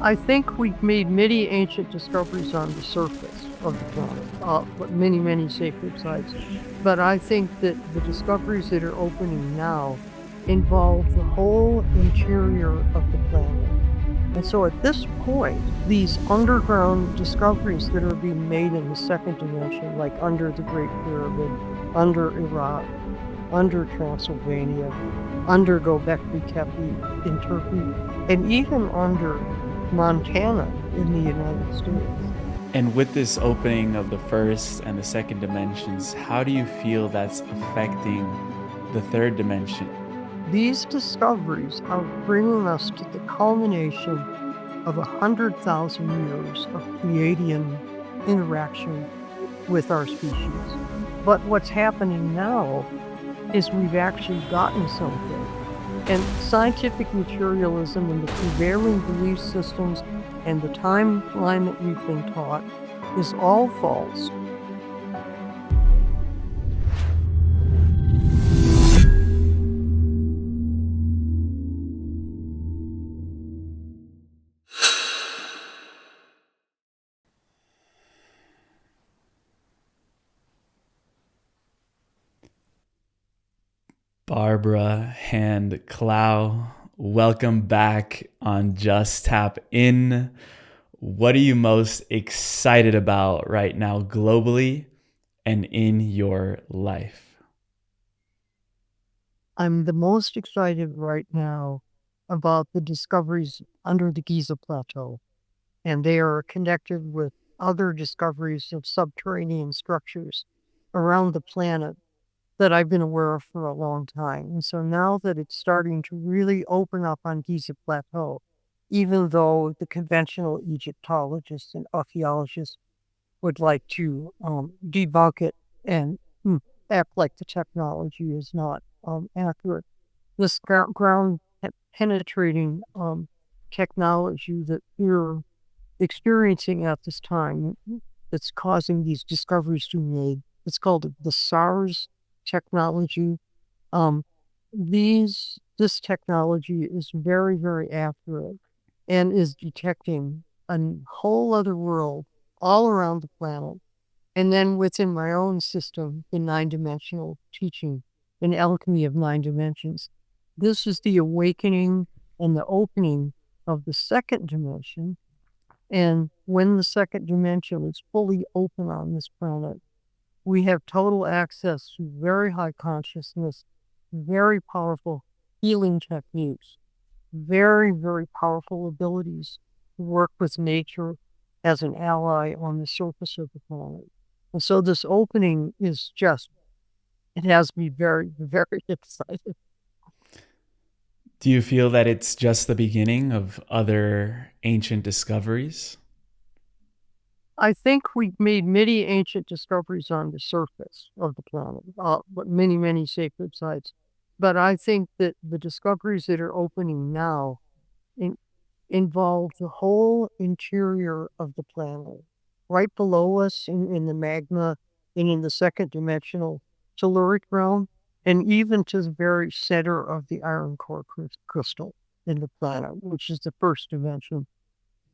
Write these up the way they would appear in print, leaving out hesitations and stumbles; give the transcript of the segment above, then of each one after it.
I think we've made many ancient discoveries on the surface of the planet, but many sacred sites. But I think that the discoveries that are opening now involve the whole interior of the planet. And so at this point, these underground discoveries that are being made in the second dimension, like under the Great Pyramid, under Iraq, under Transylvania, under Göbekli Tepe in Turkey, and even under Montana in the United States. And with this opening of the first and the second dimensions, how do you feel that's affecting the third dimension? These discoveries are bringing us to the culmination of 100,000 years of Pleiadian interaction with our species. But what's happening now is we've actually gotten something. And scientific materialism and the prevailing belief systems and the timeline that we've been taught is all false. Barbara Hand Clow, welcome back on Just Tap In. What are you most excited about right now globally and in your life? I'm the most excited right now about the discoveries under the Giza Plateau, and they are connected with other discoveries of subterranean structures around the planet that I've been aware of for a long time. And so now that it's starting to really open up on Giza Plateau, even though the conventional Egyptologists and archaeologists would like to debunk it and act like the technology is not accurate, this ground penetrating technology that we're experiencing at this time that's causing these discoveries to be made, it's called the SARS technology. This technology is very accurate and is detecting a whole other world all around the planet. And then within my own system, the nine-dimensional teaching, an alchemy of nine dimensions, this is the awakening and the opening of the second dimension. And when the second dimension is fully open on this planet, we have total access to very high consciousness, very powerful healing techniques, very powerful abilities to work with nature as an ally on the surface of the planet. And so this opening is it has me very excited. Do you feel that it's just the beginning of other ancient discoveries? I think we've made many ancient discoveries on the surface of the planet, but many sacred sites. But I think that the discoveries that are opening now involve the whole interior of the planet, right below us in the magma and in the second dimensional telluric realm, and even to the very center of the iron core crystal in the planet, which is the first dimension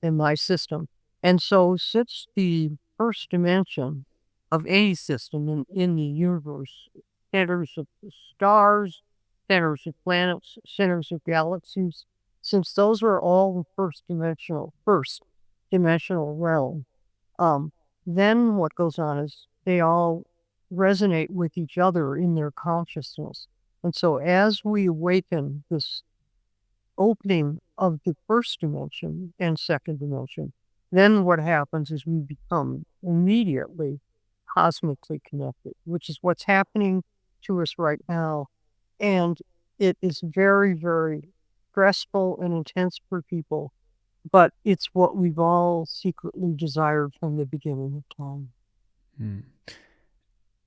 in my system. And so since the first dimension of any system in the universe, centers of the stars, centers of planets, centers of galaxies, since those are all the first dimensional realm, then what goes on is they all resonate with each other in their consciousness. And so as we awaken this opening of the first dimension and second dimension, then what happens is we become immediately cosmically connected, which is what's happening to us right now. And it is very stressful and intense for people, but it's what we've all secretly desired from the beginning of time.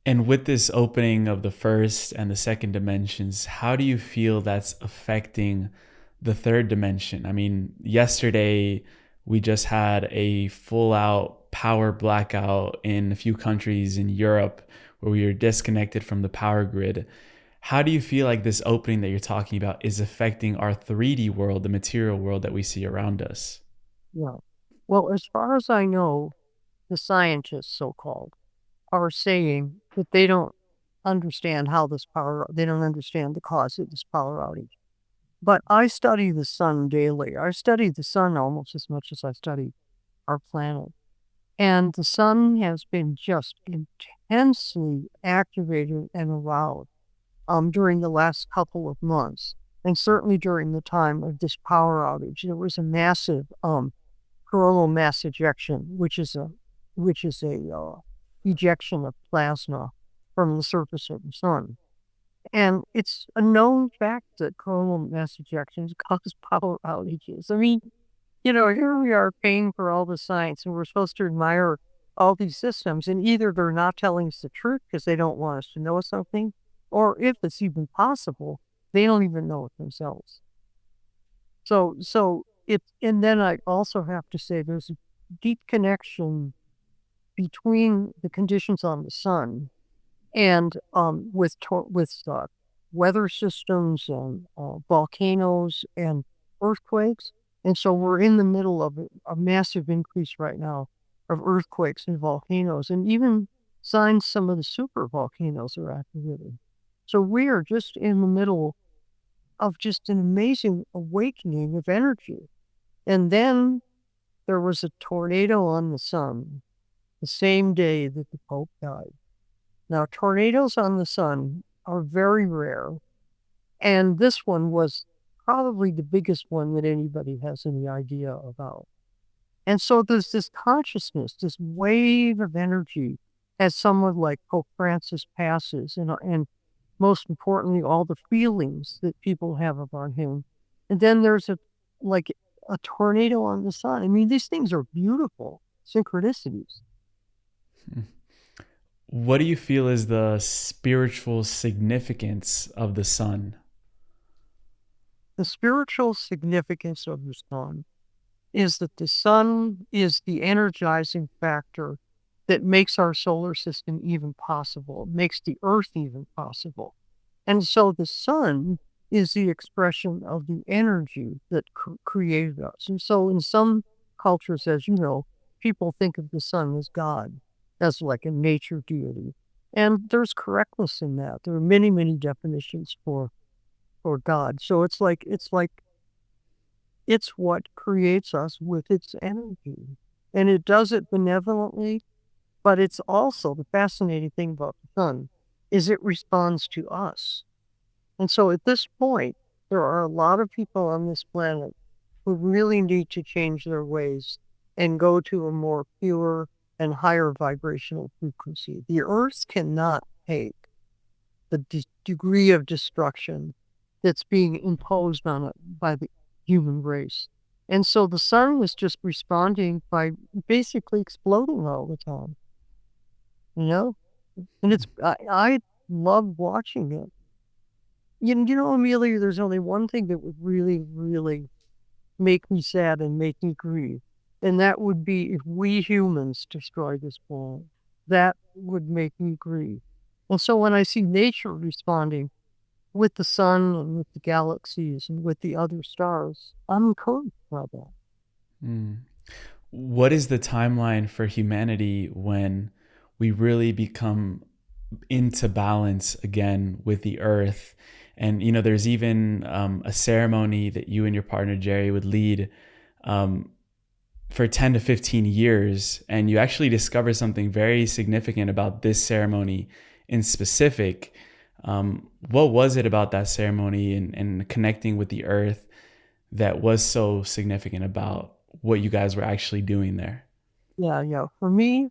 And with this opening of the first and the second dimensions, how do you feel that's affecting the third dimension? I mean, yesterday we just had a full-out power blackout in a few countries in Europe where we were disconnected from the power grid. How do you feel like this opening that you're talking about is affecting our 3D world, the material world that we see around us? Yeah. Well, as far as I know, the scientists, so-called, are saying that they don't understand how they don't understand the cause of this power outage. But I study the sun daily. I study the sun almost as much as I study our planet. And the sun has been just intensely activated and aroused during the last couple of months. And certainly during the time of this power outage, there was a massive coronal mass ejection, which is a ejection of plasma from the surface of the sun. And it's a known fact that coronal mass ejections cause power outages. I mean, here we are paying for all the science, and we're supposed to admire all these systems, and either they're not telling us the truth because they don't want us to know something, or if it's even possible, they don't even know it themselves. And then I also have to say there's a deep connection between the conditions on the sun and with weather systems and volcanoes and earthquakes. And so we're in the middle of a massive increase right now of earthquakes and volcanoes, and even signs some of the super volcanoes are activated. So we are just in the middle of just an amazing awakening of energy. And then there was a tornado on the sun the same day that the Pope died. Now, tornadoes on the sun are very rare, and this one was probably the biggest one that anybody has any idea about. And so there's this consciousness, this wave of energy as someone like Pope Francis passes, and most importantly, all the feelings that people have about him. And then there's like a tornado on the sun. I mean, these things are beautiful synchronicities. What do you feel is the spiritual significance of the sun? The spiritual significance of the sun is that the sun is the energizing factor that makes our solar system even possible, makes the earth even possible. And so the sun is the expression of the energy that created us. And so in some cultures, as you know, people think of the sun as God, as like a nature deity. And there's correctness in that. There are many, many definitions for God. So it's what creates us with its energy. And it does it benevolently, but it's also the fascinating thing about the sun is it responds to us. And so at this point, there are a lot of people on this planet who really need to change their ways and go to a more pure and higher vibrational frequency. The earth cannot take the degree of destruction that's being imposed on it by the human race. And so the sun was just responding by basically exploding all the time, you know? And I love watching it. Amelia, there's only one thing that would really, really make me sad and make me grieve. And that would be if we humans destroy this planet. That would make me grieve. And so when I see nature responding with the sun and with the galaxies and with the other stars, I'm encouraged by that. Mm. What is the timeline for humanity when we really become into balance again with the earth? And, there's even a ceremony that you and your partner, Jerry, would lead for 10 to 15 years. And you actually discover something very significant about this ceremony in specific. What was it about that ceremony and connecting with the earth that was so significant about what you guys were actually doing there? Yeah. For me,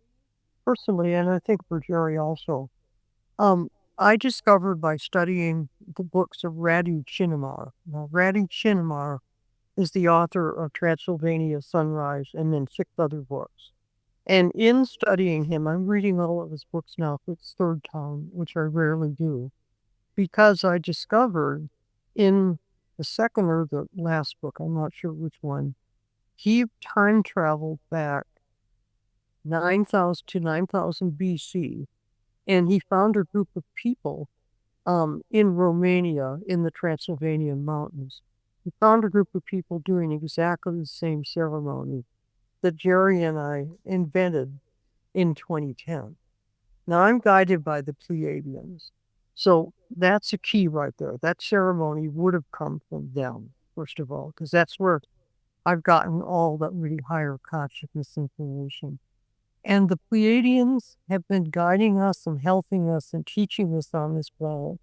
personally, and I think for Jerry also, I discovered by studying the books of Radu Chinnamar. Now, Radu Chinnamar is the author of Transylvania Sunrise and then 6 other books. And in studying him, I'm reading all of his books now for the 3rd time, which I rarely do, because I discovered in the second or the last book, I'm not sure which one, he time traveled back 9,000 to 9,000 BC, and he found a group of people in Romania in the Transylvanian mountains. He found a group of people doing exactly the same ceremony that Jerry and I invented in 2010. Now, I'm guided by the Pleiadians. So that's a key right there. That ceremony would have come from them, first of all, because that's where I've gotten all that really higher consciousness information. And the Pleiadians have been guiding us and helping us and teaching us on this planet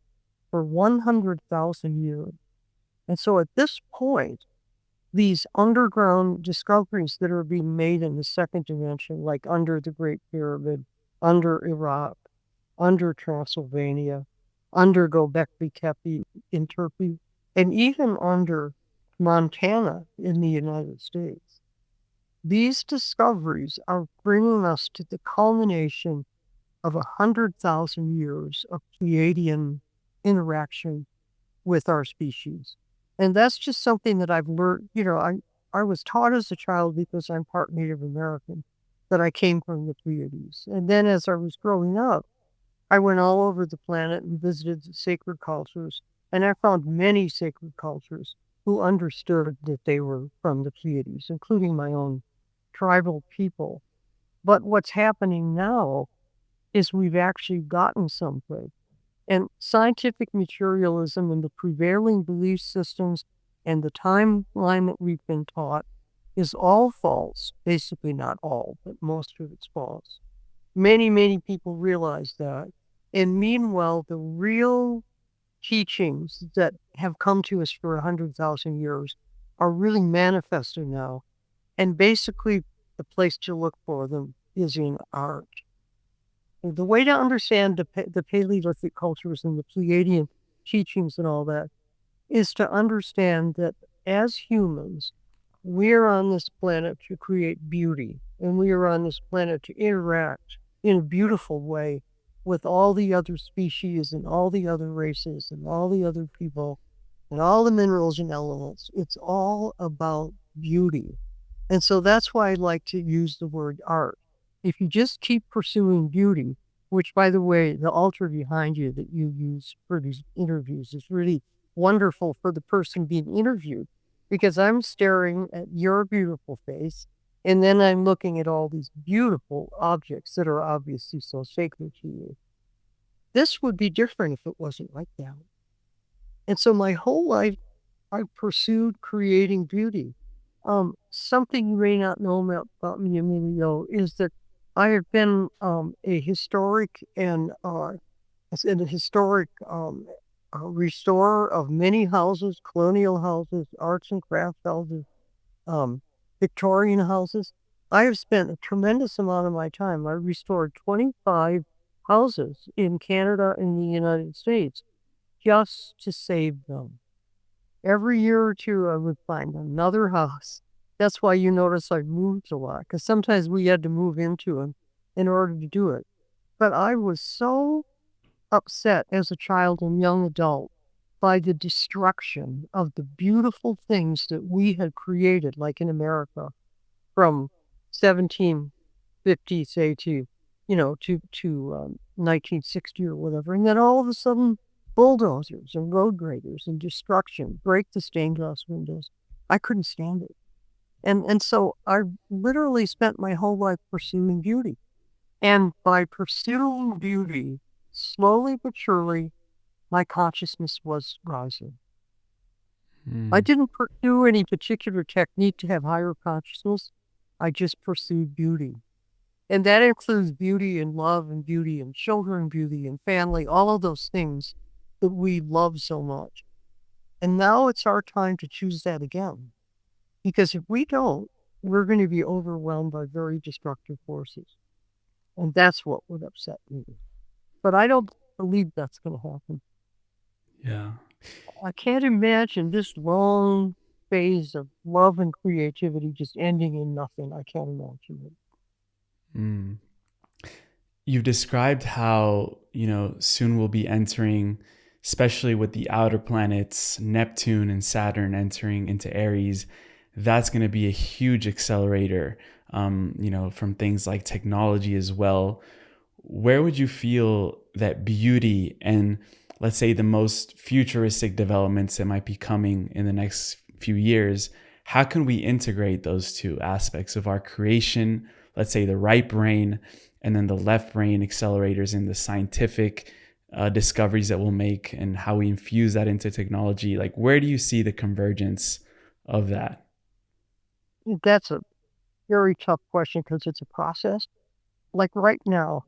for 100,000 years. And so at this point, these underground discoveries that are being made in the second dimension, like under the Great Pyramid, under Iraq, under Transylvania, under Göbekli Tepe in Turkey, and even under Montana in the United States. These discoveries are bringing us to the culmination of 100,000 years of Pleiadian interaction with our species. And that's just something that I've learned. I was taught as a child, because I'm part Native American, that I came from the Pleiades. And then as I was growing up, I went all over the planet and visited the sacred cultures, and I found many sacred cultures who understood that they were from the Pleiades, including my own tribal people. But what's happening now is we've actually gotten someplace. And scientific materialism and the prevailing belief systems and the timeline that we've been taught is all false. Basically, not all, but most of it's false. Many, many people realize that. And meanwhile, the real teachings that have come to us for 100,000 years are really manifested now. And basically, the place to look for them is in art. The way to understand the Paleolithic cultures and the Pleiadian teachings and all that is to understand that as humans, we're on this planet to create beauty, and we are on this planet to interact in a beautiful way with all the other species and all the other races and all the other people and all the minerals and elements. It's all about beauty. And so that's why I like to use the word art. If you just keep pursuing beauty, which, by the way, the altar behind you that you use for these interviews is really wonderful for the person being interviewed, because I'm staring at your beautiful face, and then I'm looking at all these beautiful objects that are obviously so sacred to you. This would be different if it wasn't like that. And so my whole life, I pursued creating beauty. Something you may not know about me, Emilio, is that I have been a historic and restorer of many houses, colonial houses, arts and crafts houses, Victorian houses. I have spent a tremendous amount of my time. I restored 25 houses in Canada and the United States just to save them. Every year or two, I would find another house. That's why you notice I moved a lot, because sometimes we had to move into them in order to do it. But I was so upset as a child and young adult by the destruction of the beautiful things that we had created, like in America, from 1750, say, to 1960 or whatever. And then all of a sudden, bulldozers and road graders and destruction break the stained glass windows. I couldn't stand it. And so I literally spent my whole life pursuing beauty. And by pursuing beauty, slowly but surely, my consciousness was rising. I didn't pursue any particular technique to have higher consciousness. I just pursued beauty. And that includes beauty and love and beauty and children, beauty and family, all of those things that we love so much. And now it's our time to choose that again. Because if we don't, we're going to be overwhelmed by very destructive forces. And that's what would upset me. But I don't believe that's going to happen. Yeah. I can't imagine this long phase of love and creativity just ending in nothing. I can't imagine it. You've described how, soon we'll be entering, especially with the outer planets, Neptune and Saturn entering into Aries. That's going to be a huge accelerator, from things like technology as well. Where would you feel that beauty and, let's say, the most futuristic developments that might be coming in the next few years, how can we integrate those two aspects of our creation, let's say the right brain, and then the left brain accelerators in the scientific discoveries that we'll make, and how we infuse that into technology? Like, where do you see the convergence of that? That's a very tough question because it's a process. Like right now,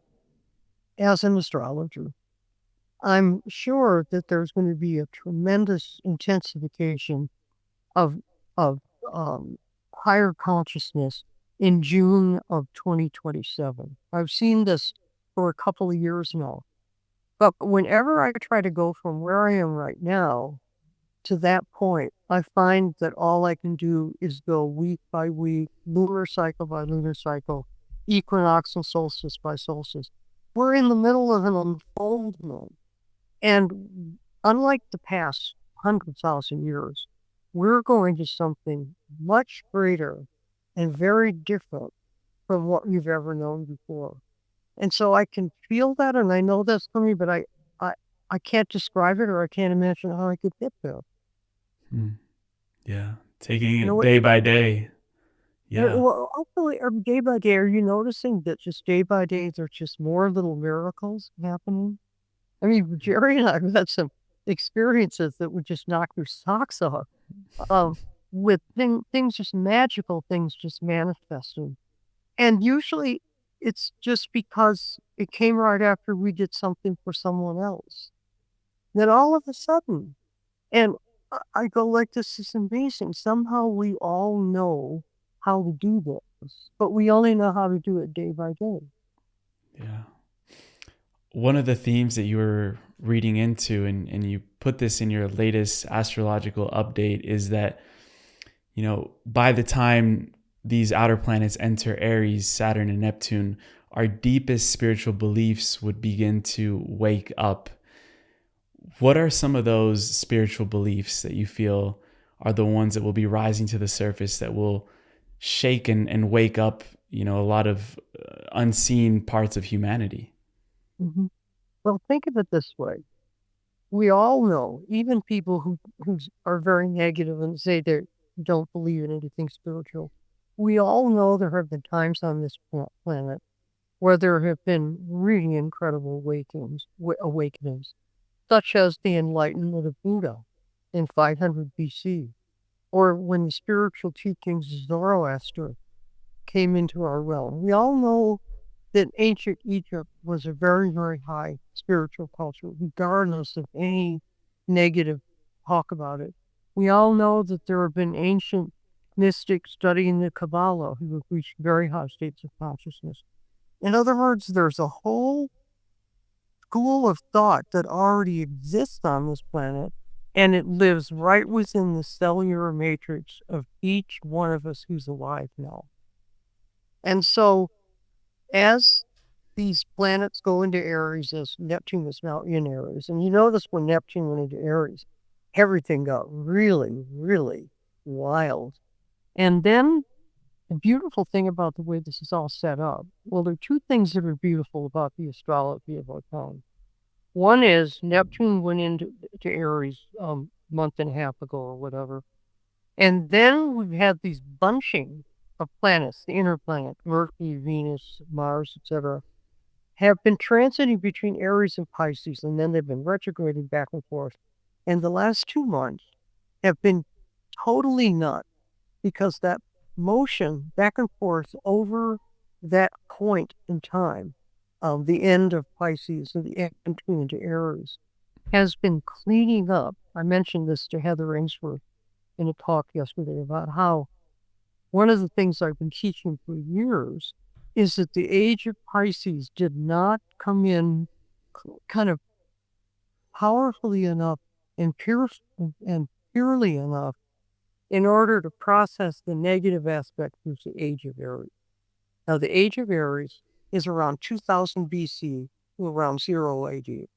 as an astrologer, I'm sure that there's going to be a tremendous intensification of of higher consciousness in June of 2027. I've seen this for a couple of years now. But whenever I try to go from where I am right now to that point, I find that all I can do is go week by week, lunar cycle by lunar cycle, equinox and solstice by solstice. We're in the middle of an unfoldment. And unlike the past 100,000 years, we're going to something much greater and very different from what we've ever known before. And so I can feel that, and I know that's coming, but I can't describe it, or I can't imagine how I could get there. Yeah, taking You know it what? day by day. Yeah. Well, hopefully, day by day, are you noticing that just day by day, there's just more little miracles happening? I mean, Jerry and I have had some experiences that would just knock your socks off. With things, just magical things just manifesting. And usually it's just because it came right after we did something for someone else. Then all of a sudden, and I go like, this is amazing. Somehow we all know how to do this, but we only know how to do it day by day. Yeah. One of the themes that you were reading into, and you put this in your latest astrological update, is that, by the time these outer planets enter Aries, Saturn, and Neptune, our deepest spiritual beliefs would begin to wake up. What are some of those spiritual beliefs that you feel are the ones that will be rising to the surface, that will shake and wake up, a lot of unseen parts of humanity? Mm-hmm. Well, think of it this way. We all know, even people who are very negative and say they don't believe in anything spiritual, we all know there have been times on this planet where there have been really incredible awakenings, such as the enlightenment of Buddha in 500 BC, or when the spiritual teachings of Zoroaster came into our realm. We all know that ancient Egypt was a very, very high spiritual culture, regardless of any negative talk about it. We all know that there have been ancient mystics studying the Kabbalah who have reached very high states of consciousness. In other words, there's a whole school of thought that already exists on this planet, and it lives right within the cellular matrix of each one of us who's alive now. And so, as these planets go into Aries, as Neptune is now in Aries, and you notice when Neptune went into Aries, everything got really, really wild. And then the beautiful thing about the way this is all set up, well, there are two things that are beautiful about the astrology of our time. One is Neptune went into Aries month and a half ago or whatever. And then we've had these bunching of planets, the inner planet, Mercury, Venus, Mars, etc., have been transiting between Aries and Pisces, and then they've been retrograding back and forth. And the last 2 months have been totally nuts, because that motion back and forth over that point in time, the end of Pisces and the entry into Aries, has been cleaning up. I mentioned this to Heather Ainsworth in a talk yesterday about how one of the things I've been teaching for years is that the age of Pisces did not come in kind of powerfully enough and purely enough in order to process the negative aspects of the age of Aries. Now, the age of Aries is around 2000 BC to around 0 AD,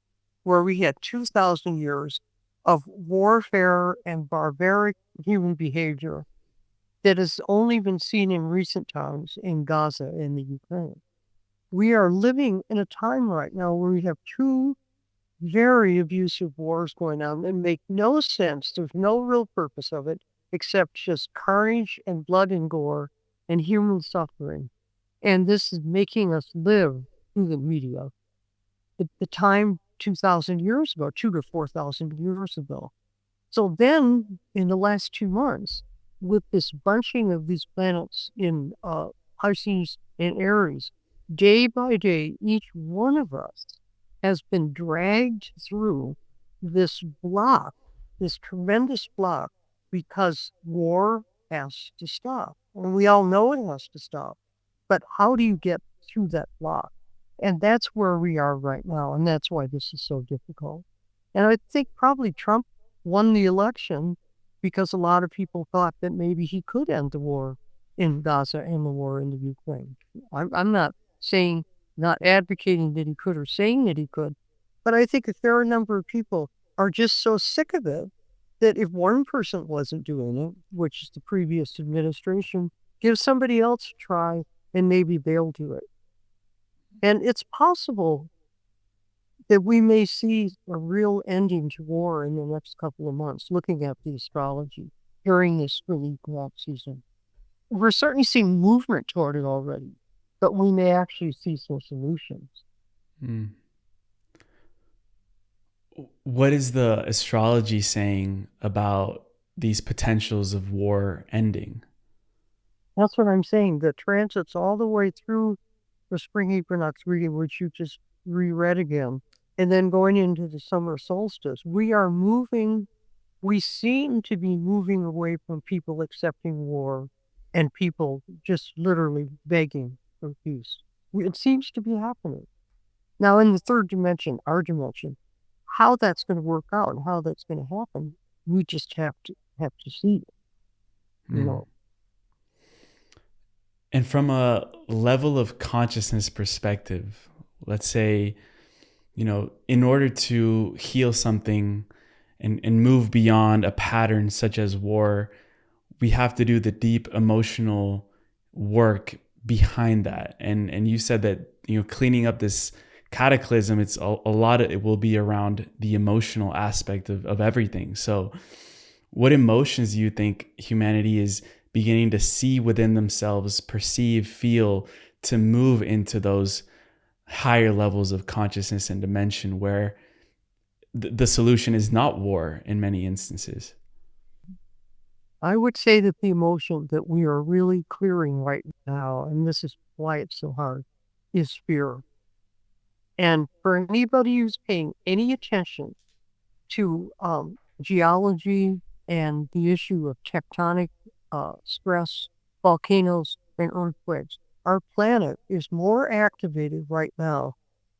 where we had 2,000 years of warfare and barbaric human behavior that has only been seen in recent times in Gaza and the Ukraine. We are living in a time right now where we have two very abusive wars going on that make no sense. There's no real purpose of it. except just carnage and blood and gore and human suffering. And this is making us live through the media. The time 2,000 years ago, 2 to 4,000 years ago. So then, in the last 2 months, with this bunching of these planets in Pisces and Aries, day by day, each one of us has been dragged through this block, this tremendous block, because war has to stop. And we all know it has to stop. But how do you get through that block? And that's where we are right now. And that's why this is so difficult. And I think probably Trump won the election because a lot of people thought that maybe he could end the war in Gaza and the war in the Ukraine. I'm not saying, not advocating that he could or saying that he could, but I think a fair number of people are just so sick of it that if one person wasn't doing it, which is the previous administration, give somebody else a try and maybe they'll do it. And it's possible that we may see a real ending to war in the next couple of months, looking at the astrology during this spring equinox season. We're certainly seeing movement toward it already, but we may actually see some solutions. What is the astrology saying about these potentials of war ending? That's what I'm saying. The transits all the way through the spring equinox reading, which you just reread again, and then going into the summer solstice, we seem to be moving away from people accepting war and people just literally begging for peace. It seems to be happening. Now, in the third dimension, our dimension, how that's going to work out and how that's going to happen, we just have to see it. You know. And from a level of consciousness perspective, let's say, in order to heal something and move beyond a pattern such as war, we have to do the deep emotional work behind that. And you said that, cleaning up this cataclysm, it's a lot of it will be around the emotional aspect of everything. So what emotions do you think humanity is beginning to see within themselves, perceive, feel, to move into those higher levels of consciousness and dimension where the solution is not war in many instances? I would say that the emotion that we are really clearing right now, and this is why it's so hard, is fear. And for anybody who's paying any attention to geology and the issue of tectonic stress, volcanoes, and earthquakes, our planet is more activated right now,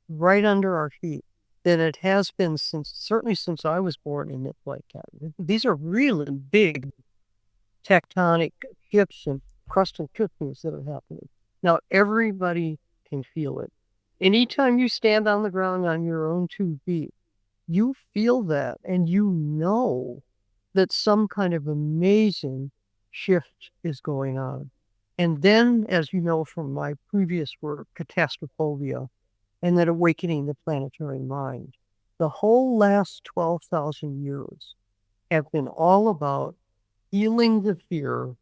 right under our feet, than it has been certainly since I was born in this lifetime. These are really big tectonic shifts and crust and shiftings that are happening. Now, everybody can feel it. Anytime you stand on the ground on your own 2 feet, you feel that and you know that some kind of amazing shift is going on. And then, as you know from my previous work, Catastrophophobia, and then Awakening the Planetary Mind, the whole last 12,000 years have been all about healing the fear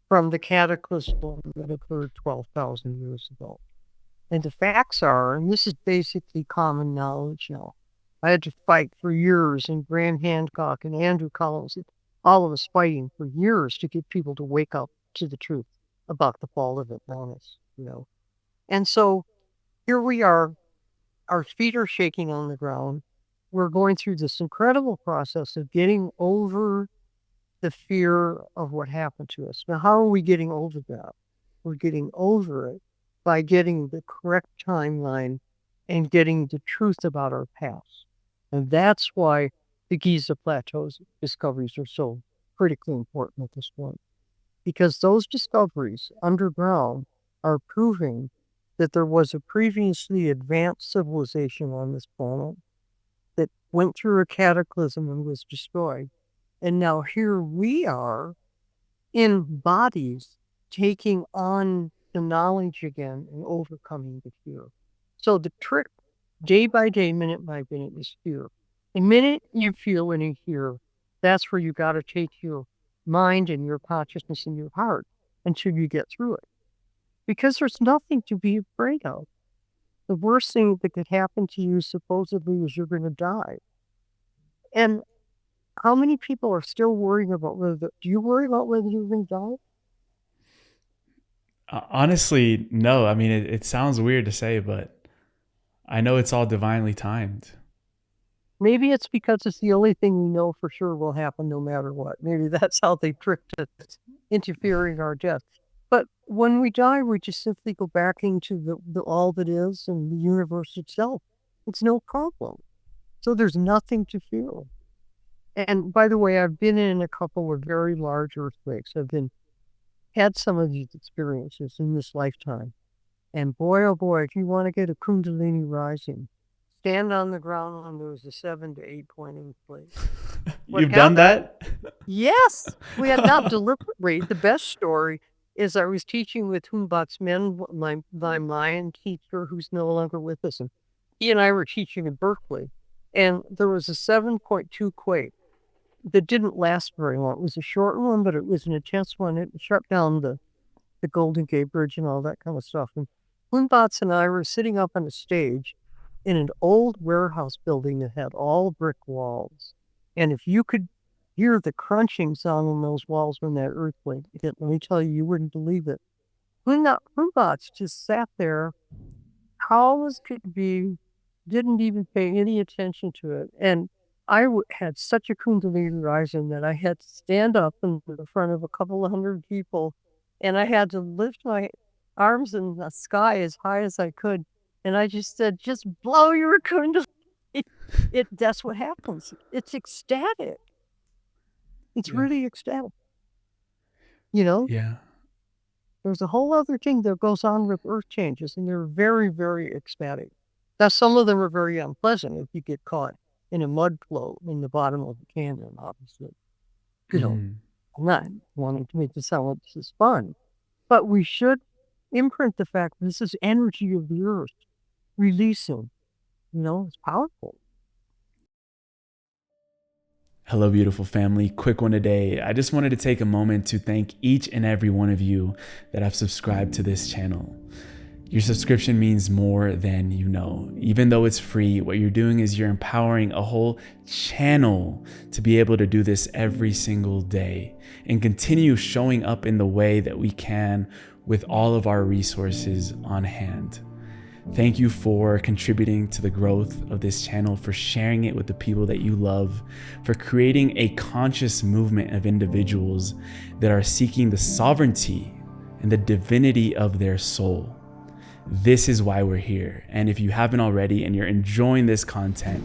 from the cataclysm that occurred 12,000 years ago. And the facts are, and this is basically common knowledge now, I had to fight for years, and Graham Hancock and Andrew Collins, all of us fighting for years to get people to wake up to the truth about the fall of Atlantis, And so here we are, our feet are shaking on the ground. We're going through this incredible process of getting over the fear of what happened to us. Now, how are we getting over that? We're getting over it by getting the correct timeline and getting the truth about our past. And that's why the Giza Plateau discoveries are so critically important at this point. Because those discoveries underground are proving that there was a previously advanced civilization on this planet that went through a cataclysm and was destroyed. And now here we are in bodies taking on the knowledge again and overcoming the fear. So the trick, day by day, minute by minute, is fear. The minute you feel any fear, that's where you got to take your mind and your consciousness and your heart until you get through it. Because there's nothing to be afraid of. The worst thing that could happen to you supposedly is you're going to die. And how many people are still worrying about do you worry about whether you're going to die? Honestly, no. I mean, it sounds weird to say, but I know it's all divinely timed. Maybe it's because it's the only thing we know for sure will happen no matter what. Maybe that's how they tricked us into fearing our death. But when we die, we just simply go back into the all that is and the universe itself. It's no problem. So there's nothing to fear. And by the way, I've been in a couple of very large earthquakes. Had some of these experiences in this lifetime. And boy, oh boy, if you want to get a Kundalini rising, stand on the ground when there's a 7 to 8 point earthquake. You've done that? Yes, we had not deliberately. The best story is I was teaching with Humbats Men, my Mayan teacher who's no longer with us, and he and I were teaching in Berkeley, and there was a 7.2 quake that didn't last very long. It was a short one, but it was an intense one. It shut down the Golden Gate Bridge and all that kind of stuff. And Humbats and I were sitting up on a stage in an old warehouse building that had all brick walls. And if you could hear the crunching sound on those walls when that earthquake hit, let me tell you, you wouldn't believe it. Humbats just sat there, calm as could be, didn't even pay any attention to it. And I had such a Kundalini rising that I had to stand up in the front of a couple of hundred people, and I had to lift my arms in the sky as high as I could. And I just said, just blow your Kundalini. That's what happens. It's ecstatic. It's really ecstatic. You know? Yeah. There's a whole other thing that goes on with earth changes, and they're very, very ecstatic. Now, some of them are very unpleasant if you get caught in a mud flow in the bottom of the canyon, obviously. You know, I'm not wanting to make this sound like this is fun, but we should imprint the fact that this is energy of the earth releasing. You know, it's powerful. Hello, beautiful family. Quick one today. I just wanted to take a moment to thank each and every one of you that have subscribed to this channel. Your subscription means more than you know. Even though it's free, what you're doing is you're empowering a whole channel to be able to do this every single day and continue showing up in the way that we can with all of our resources on hand. Thank you for contributing to the growth of this channel, for sharing it with the people that you love, for creating a conscious movement of individuals that are seeking the sovereignty and the divinity of their soul. This is why we're here. And if you haven't already and you're enjoying this content,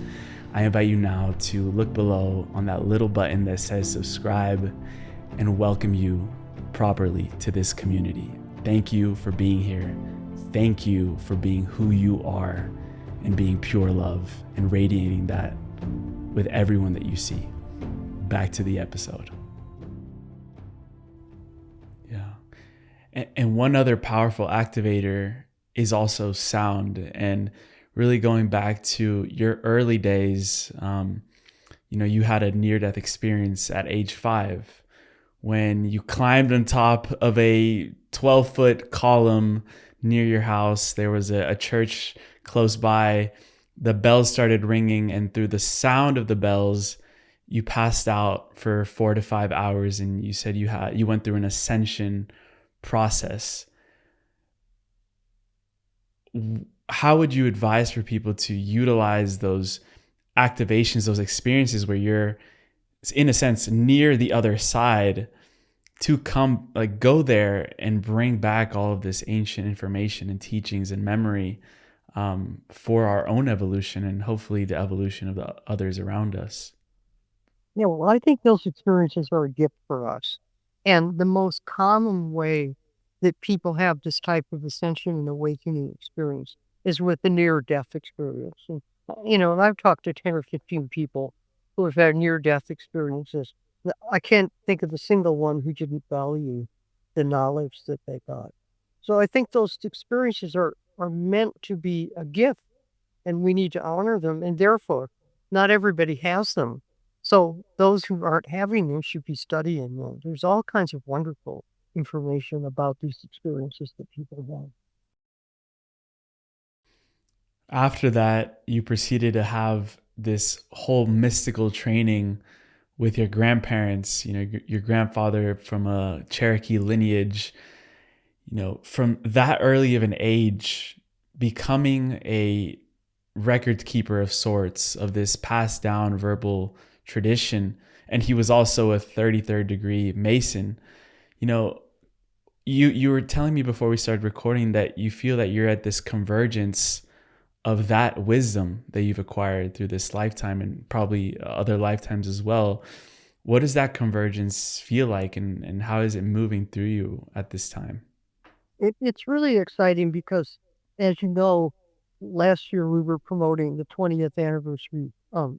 I invite you now to look below on that little button that says subscribe and welcome you properly to this community. Thank you for being here. Thank you for being who you are and being pure love and radiating that with everyone that you see. Back to the episode. Yeah. And one other powerful activator is also sound. And really going back to your early days, you had a near-death experience at age 5 when you climbed on top of a 12-foot column near your house. There was a church close by. The bells started ringing, and through the sound of the bells, you passed out for 4 to 5 hours, and you said you went through an ascension process. How would you advise for people to utilize those activations, those experiences where you're, in a sense, near the other side, to go there and bring back all of this ancient information and teachings and memory for our own evolution and hopefully the evolution of the others around us? Yeah, well, I think those experiences are a gift for us. And the most common way that people have this type of ascension and awakening experience is with the near-death experience. And, and I've talked to 10 or 15 people who have had near-death experiences. I can't think of a single one who didn't value the knowledge that they got. So I think those experiences are meant to be a gift, and we need to honor them. And therefore, not everybody has them. So those who aren't having them should be studying them. There's all kinds of wonderful information about these experiences that people have. After that, you proceeded to have this whole mystical training with your grandparents, your grandfather from a Cherokee lineage, from that early of an age, becoming a record keeper of sorts of this passed down verbal tradition. And he was also a 33rd degree Mason. You know, you were telling me before we started recording that you feel that you're at this convergence of that wisdom that you've acquired through this lifetime and probably other lifetimes as well. What does that convergence feel like, and how is it moving through you at this time? It's really exciting because, as you know, last year we were promoting the 20th anniversary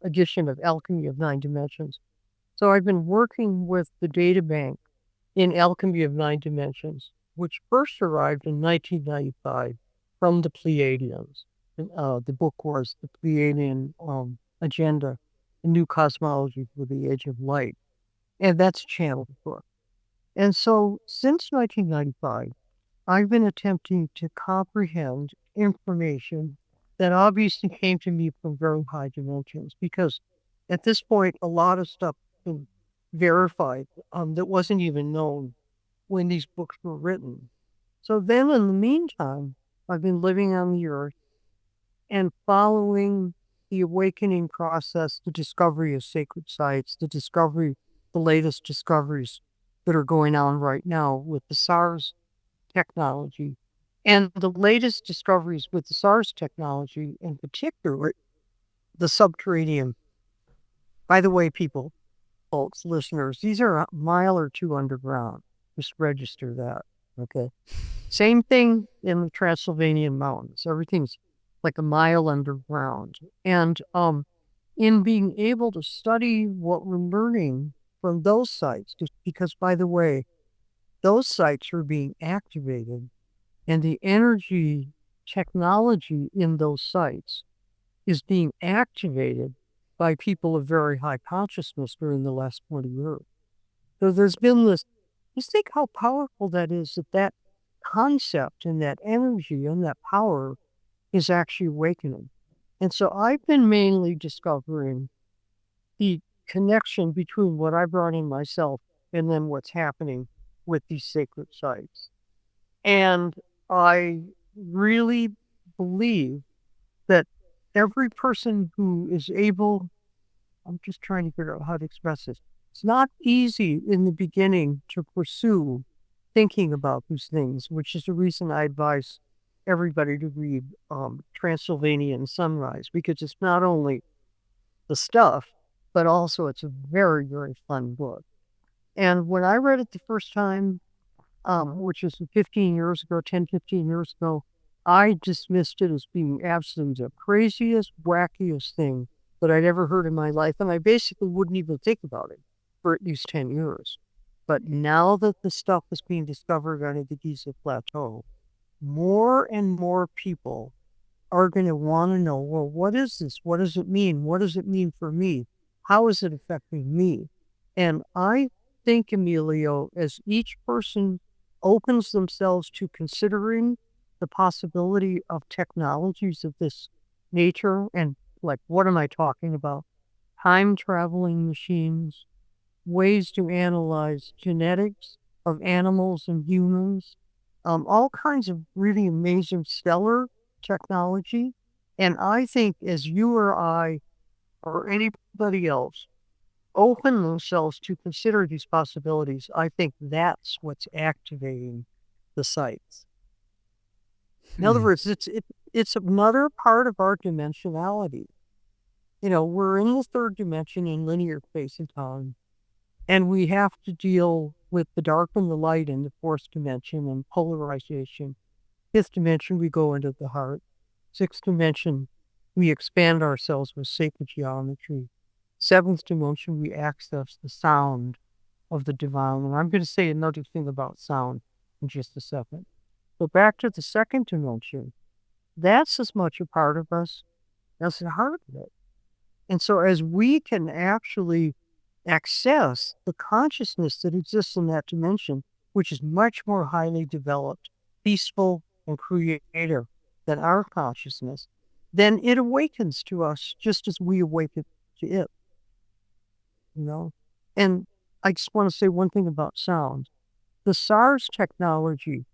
edition of Alchemy of Nine Dimensions. So I've been working with the data bank in Alchemy of Nine Dimensions, which first arrived in 1995 from the Pleiadians. The book was the Pleiadian Agenda, a new cosmology for the age of light. And that's a channeled book. And so since 1995, I've been attempting to comprehend information that obviously came to me from very high dimensions, because at this point, a lot of stuff has been verified that wasn't even known when these books were written. So then in the meantime, I've been living on the earth and following the awakening process, the discovery of sacred sites, the latest discoveries that are going on right now with the SARS technology. And the latest discoveries with the SARS technology, in particular, the subterranean. By the way, people, folks, listeners, these are a mile or two underground. Just register that. Okay. Same thing in the Transylvanian mountains. Everything's like a mile underground. And in being able to study what we're learning from those sites, just because, by the way, those sites are being activated, and the energy technology in those sites is being activated by people of very high consciousness during the last 20 years. So there's been this, just think how powerful that is, that concept and that energy and that power is actually awakening. And so I've been mainly discovering the connection between what I brought in myself and then what's happening with these sacred sites. And I really believe that every person who is able, I'm just trying to figure out how to express this. It's not easy in the beginning to pursue thinking about these things, which is the reason I advise everybody to read Transylvanian Sunrise, because it's not only the stuff, but also it's a very, very fun book. And when I read it the first time, which was 15 years ago, 10, 15 years ago, I dismissed it as being absolutely the craziest, wackiest thing that I'd ever heard in my life. And I basically wouldn't even think about it for at least 10 years. But now that the stuff is being discovered on the Giza Plateau, more and more people are going to want to know, well, what is this? What does it mean? What does it mean for me? How is it affecting me? And I think, Emilio, as each person opens themselves to considering the possibility of technologies of this nature, and like, what am I talking about? Time traveling machines, ways to analyze genetics of animals and humans, all kinds of really amazing stellar technology. And I think as you or I or anybody else open themselves to consider these possibilities, I think that's what's activating the sites. In other words, it's another part of our dimensionality. We're in the third dimension in linear space and time, and we have to deal with the dark and the light in the fourth dimension and polarization. Fifth dimension, we go into the heart. Sixth dimension, we expand ourselves with sacred geometry. Seventh dimension, we access the sound of the divine. And I'm going to say another thing about sound in just a second. So back to the second dimension, that's as much a part of us as the heart of it. And so as we can actually access the consciousness that exists in that dimension, which is much more highly developed, peaceful, and creative than our consciousness, then it awakens to us just as we awaken to it, you know? And I just want to say one thing about sound. The SARS technology,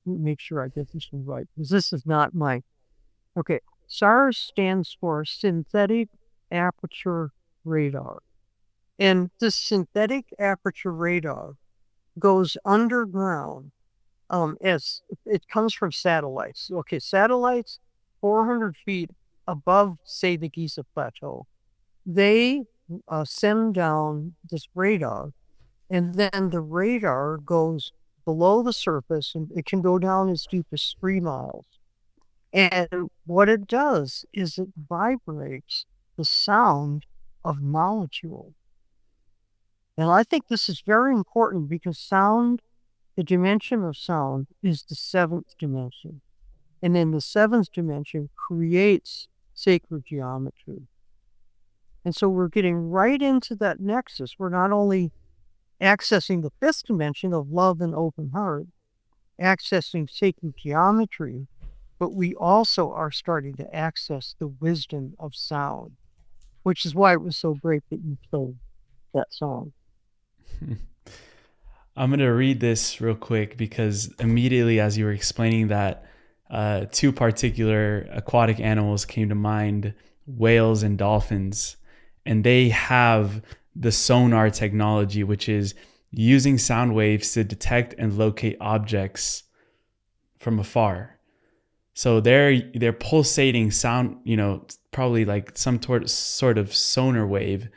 make sure I get this one right, because this is not my, okay. SARS stands for Synthetic Aperture Radar. And this synthetic aperture radar goes underground as it comes from satellites. Okay, satellites 400 feet above, say, the Giza Plateau. They send down this radar, and then the radar goes below the surface, and it can go down as deep as 3 miles. And what it does is it vibrates the sound of molecules. And I think this is very important because sound, the dimension of sound, is the 7th dimension. And then the 7th dimension creates sacred geometry. And so we're getting right into that nexus. We're not only accessing the 5th dimension of love and open heart, accessing sacred geometry, but we also are starting to access the wisdom of sound, which is why it was so great that you played that song. I'm going to read this real quick because immediately as you were explaining that, 2 particular aquatic animals came to mind, whales and dolphins. And they have the sonar technology, which is using sound waves to detect and locate objects from afar. So they're pulsating sound, probably like some sort of sonar wave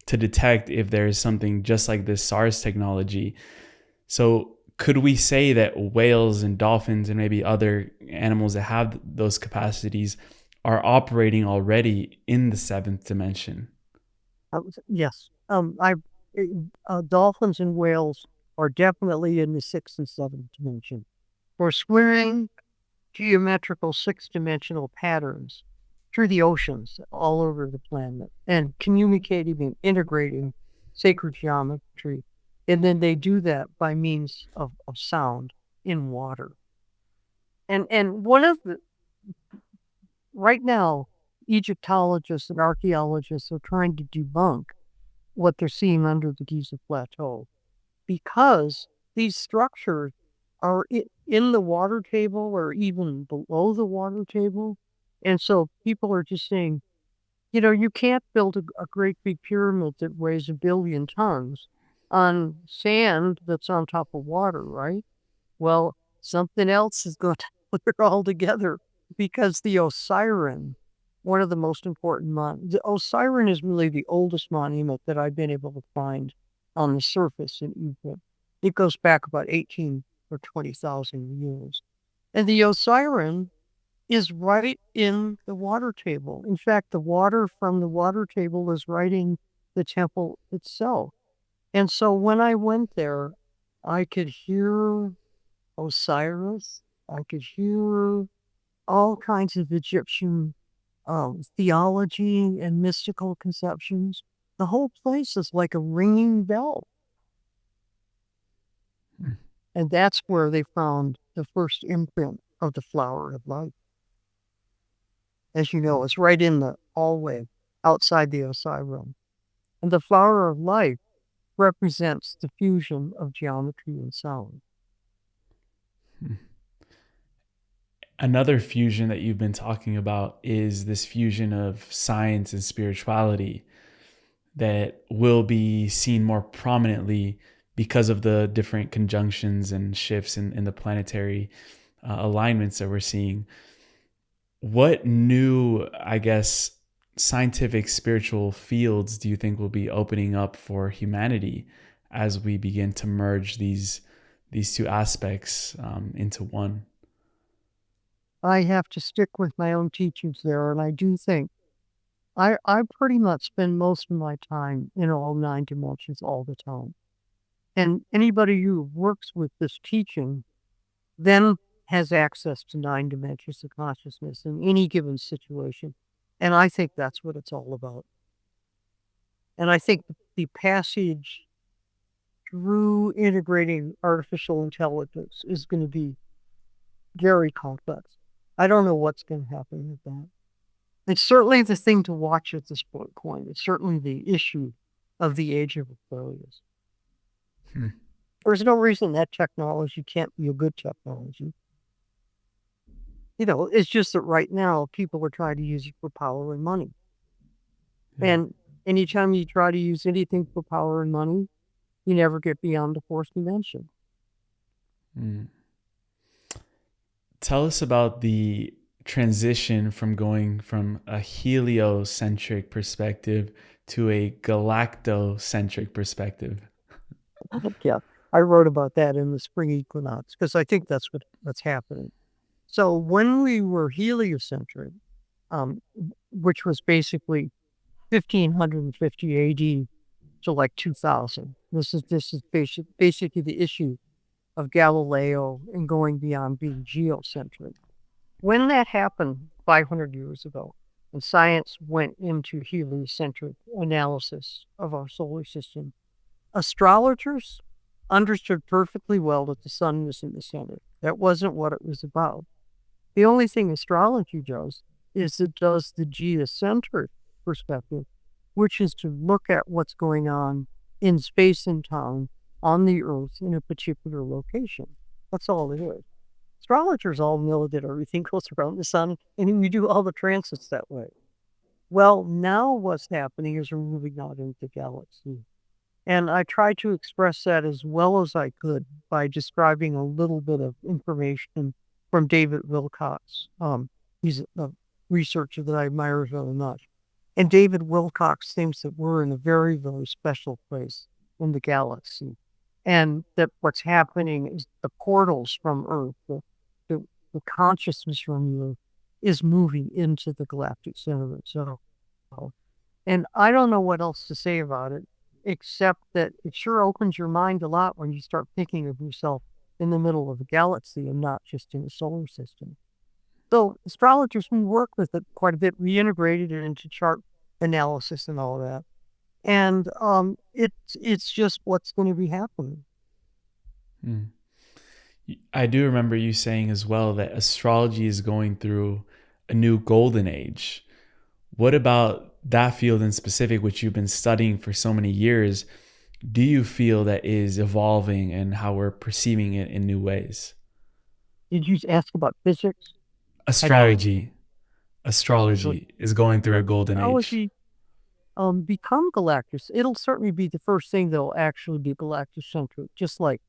to detect if there is something just like this SARS technology. So could we say that whales and dolphins and maybe other animals that have those capacities are operating already in the 7th dimension? Yes. Dolphins and whales are definitely in the 6th and 7th dimension. For swimming geometrical 6-dimensional patterns through the oceans all over the planet and communicating and integrating sacred geometry. And then they do that by means of sound in water. And one of the, right now, Egyptologists and archaeologists are trying to debunk what they're seeing under the Giza Plateau because these structures are in the water table or even below the water table. And so people are just saying, you can't build a great big pyramid that weighs 1 billion tons on sand that's on top of water, right? Well, something else is going to put it all together because the Osiris, one of the most important the Osiris is really the oldest monument that I've been able to find on the surface in Egypt. It goes back about 18 or 20,000 years. And the Osiris is right in the water table. In fact, the water from the water table is right in the temple itself. And so when I went there, I could hear Osiris. I could hear all kinds of Egyptian theology and mystical conceptions. The whole place is like a ringing bell. And that's where they found the first imprint of the flower of life. As you know, it's right in the hallway outside the Osiris. And the flower of life represents the fusion of geometry and sound. Another fusion that you've been talking about is this fusion of science and spirituality that will be seen more prominently because of the different conjunctions and shifts in the planetary alignments that we're seeing. What new, I guess, scientific spiritual fields do you think will be opening up for humanity as we begin to merge these 2 aspects into one? I have to stick with my own teachings there, and I do think I pretty much spend most of my time in all 9 dimensions all the time. And anybody who works with this teaching then has access to 9 dimensions of consciousness in any given situation. And I think that's what it's all about. And I think the passage through integrating artificial intelligence is going to be very complex. I don't know what's going to happen with that. It's certainly the thing to watch at this point. It's certainly the issue of the age of Aquarius. There's no reason that technology can't be a good technology. It's just that right now people are trying to use it for power and money. Yeah. And anytime you try to use anything for power and money, you never get beyond the fourth dimension. Tell us about the transition from going from a heliocentric perspective to a galactocentric perspective. Yeah, I wrote about that in the spring equinox because I think that's what's happening. So when we were heliocentric, which was basically 1550 AD to like 2000, this is basically the issue of Galileo and going beyond being geocentric. When that happened 500 years ago, and science went into heliocentric analysis of our solar system, astrologers understood perfectly well that the sun was in the center. That wasn't what it was about. The only thing astrology does is it does the geocentric perspective, which is to look at what's going on in space and time on the Earth in a particular location. That's all it is. Astrologers all know that everything goes around the sun, and we do all the transits that way. Well, now what's happening is we're moving out into the galaxy. And I tried to express that as well as I could by describing a little bit of information from David Wilcox. He's a researcher that I admire very much. And David Wilcox thinks that we're in a very, very special place in the galaxy. And that what's happening is the portals from Earth, the consciousness from Earth, is moving into the galactic center itself. And I don't know what else to say about it, except that it sure opens your mind a lot when you start thinking of yourself in the middle of a galaxy and not just in a solar system. So astrologers, we work with it quite a bit. We integrated it into chart analysis and all that. And it's just what's going to be happening. I do remember you saying as well that astrology is going through a new golden age. What about that field in specific, which you've been studying for so many years, do you feel that is evolving and how we're perceiving it in new ways? Did you ask about physics? Astrology is going through a golden age. Become galactic. It'll certainly be the first thing that'll actually be galactocentric, just like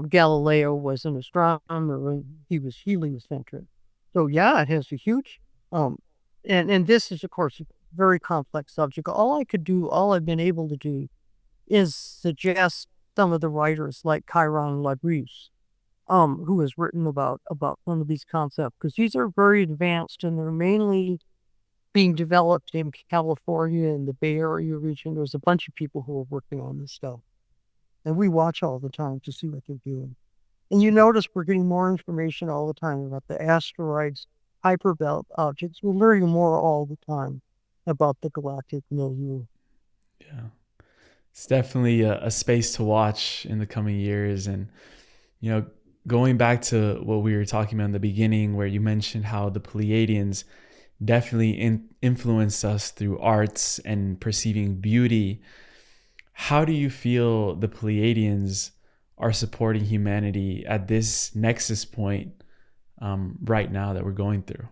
Galileo was an astronomer and he was heliocentric. So yeah, it has a huge and this is of course a very complex subject. All I've been able to do is suggest some of the writers like Chiron Labrise, who has written about some of these concepts, because these are very advanced and they're mainly being developed in California and the Bay Area region. There's a bunch of people who are working on this stuff. And we watch all the time to see what they're doing. And you notice we're getting more information all the time about the asteroids, hyperbelt objects. We're learning more all the time about the galactic milieu. Yeah. It's definitely a space to watch in the coming years. And, going back to what we were talking about in the beginning, where you mentioned how the Pleiadians definitely influenced us through arts and perceiving beauty. How do you feel the Pleiadians are supporting humanity at this nexus point right now that we're going through?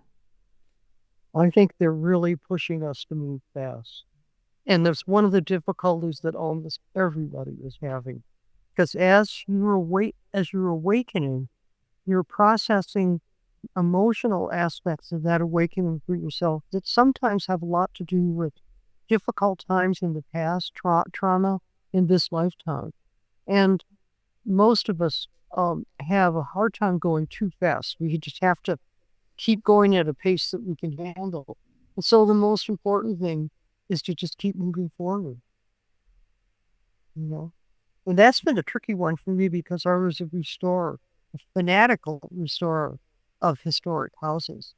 I think they're really pushing us to move fast. And that's one of the difficulties that almost everybody is having. Because as you're awakening, you're processing emotional aspects of that awakening for yourself that sometimes have a lot to do with difficult times in the past, trauma in this lifetime. And most of us have a hard time going too fast. We just have to keep going at a pace that we can handle. And so the most important thing is to just keep moving forward. And that's been a tricky one for me because I was a fanatical restorer of historic houses.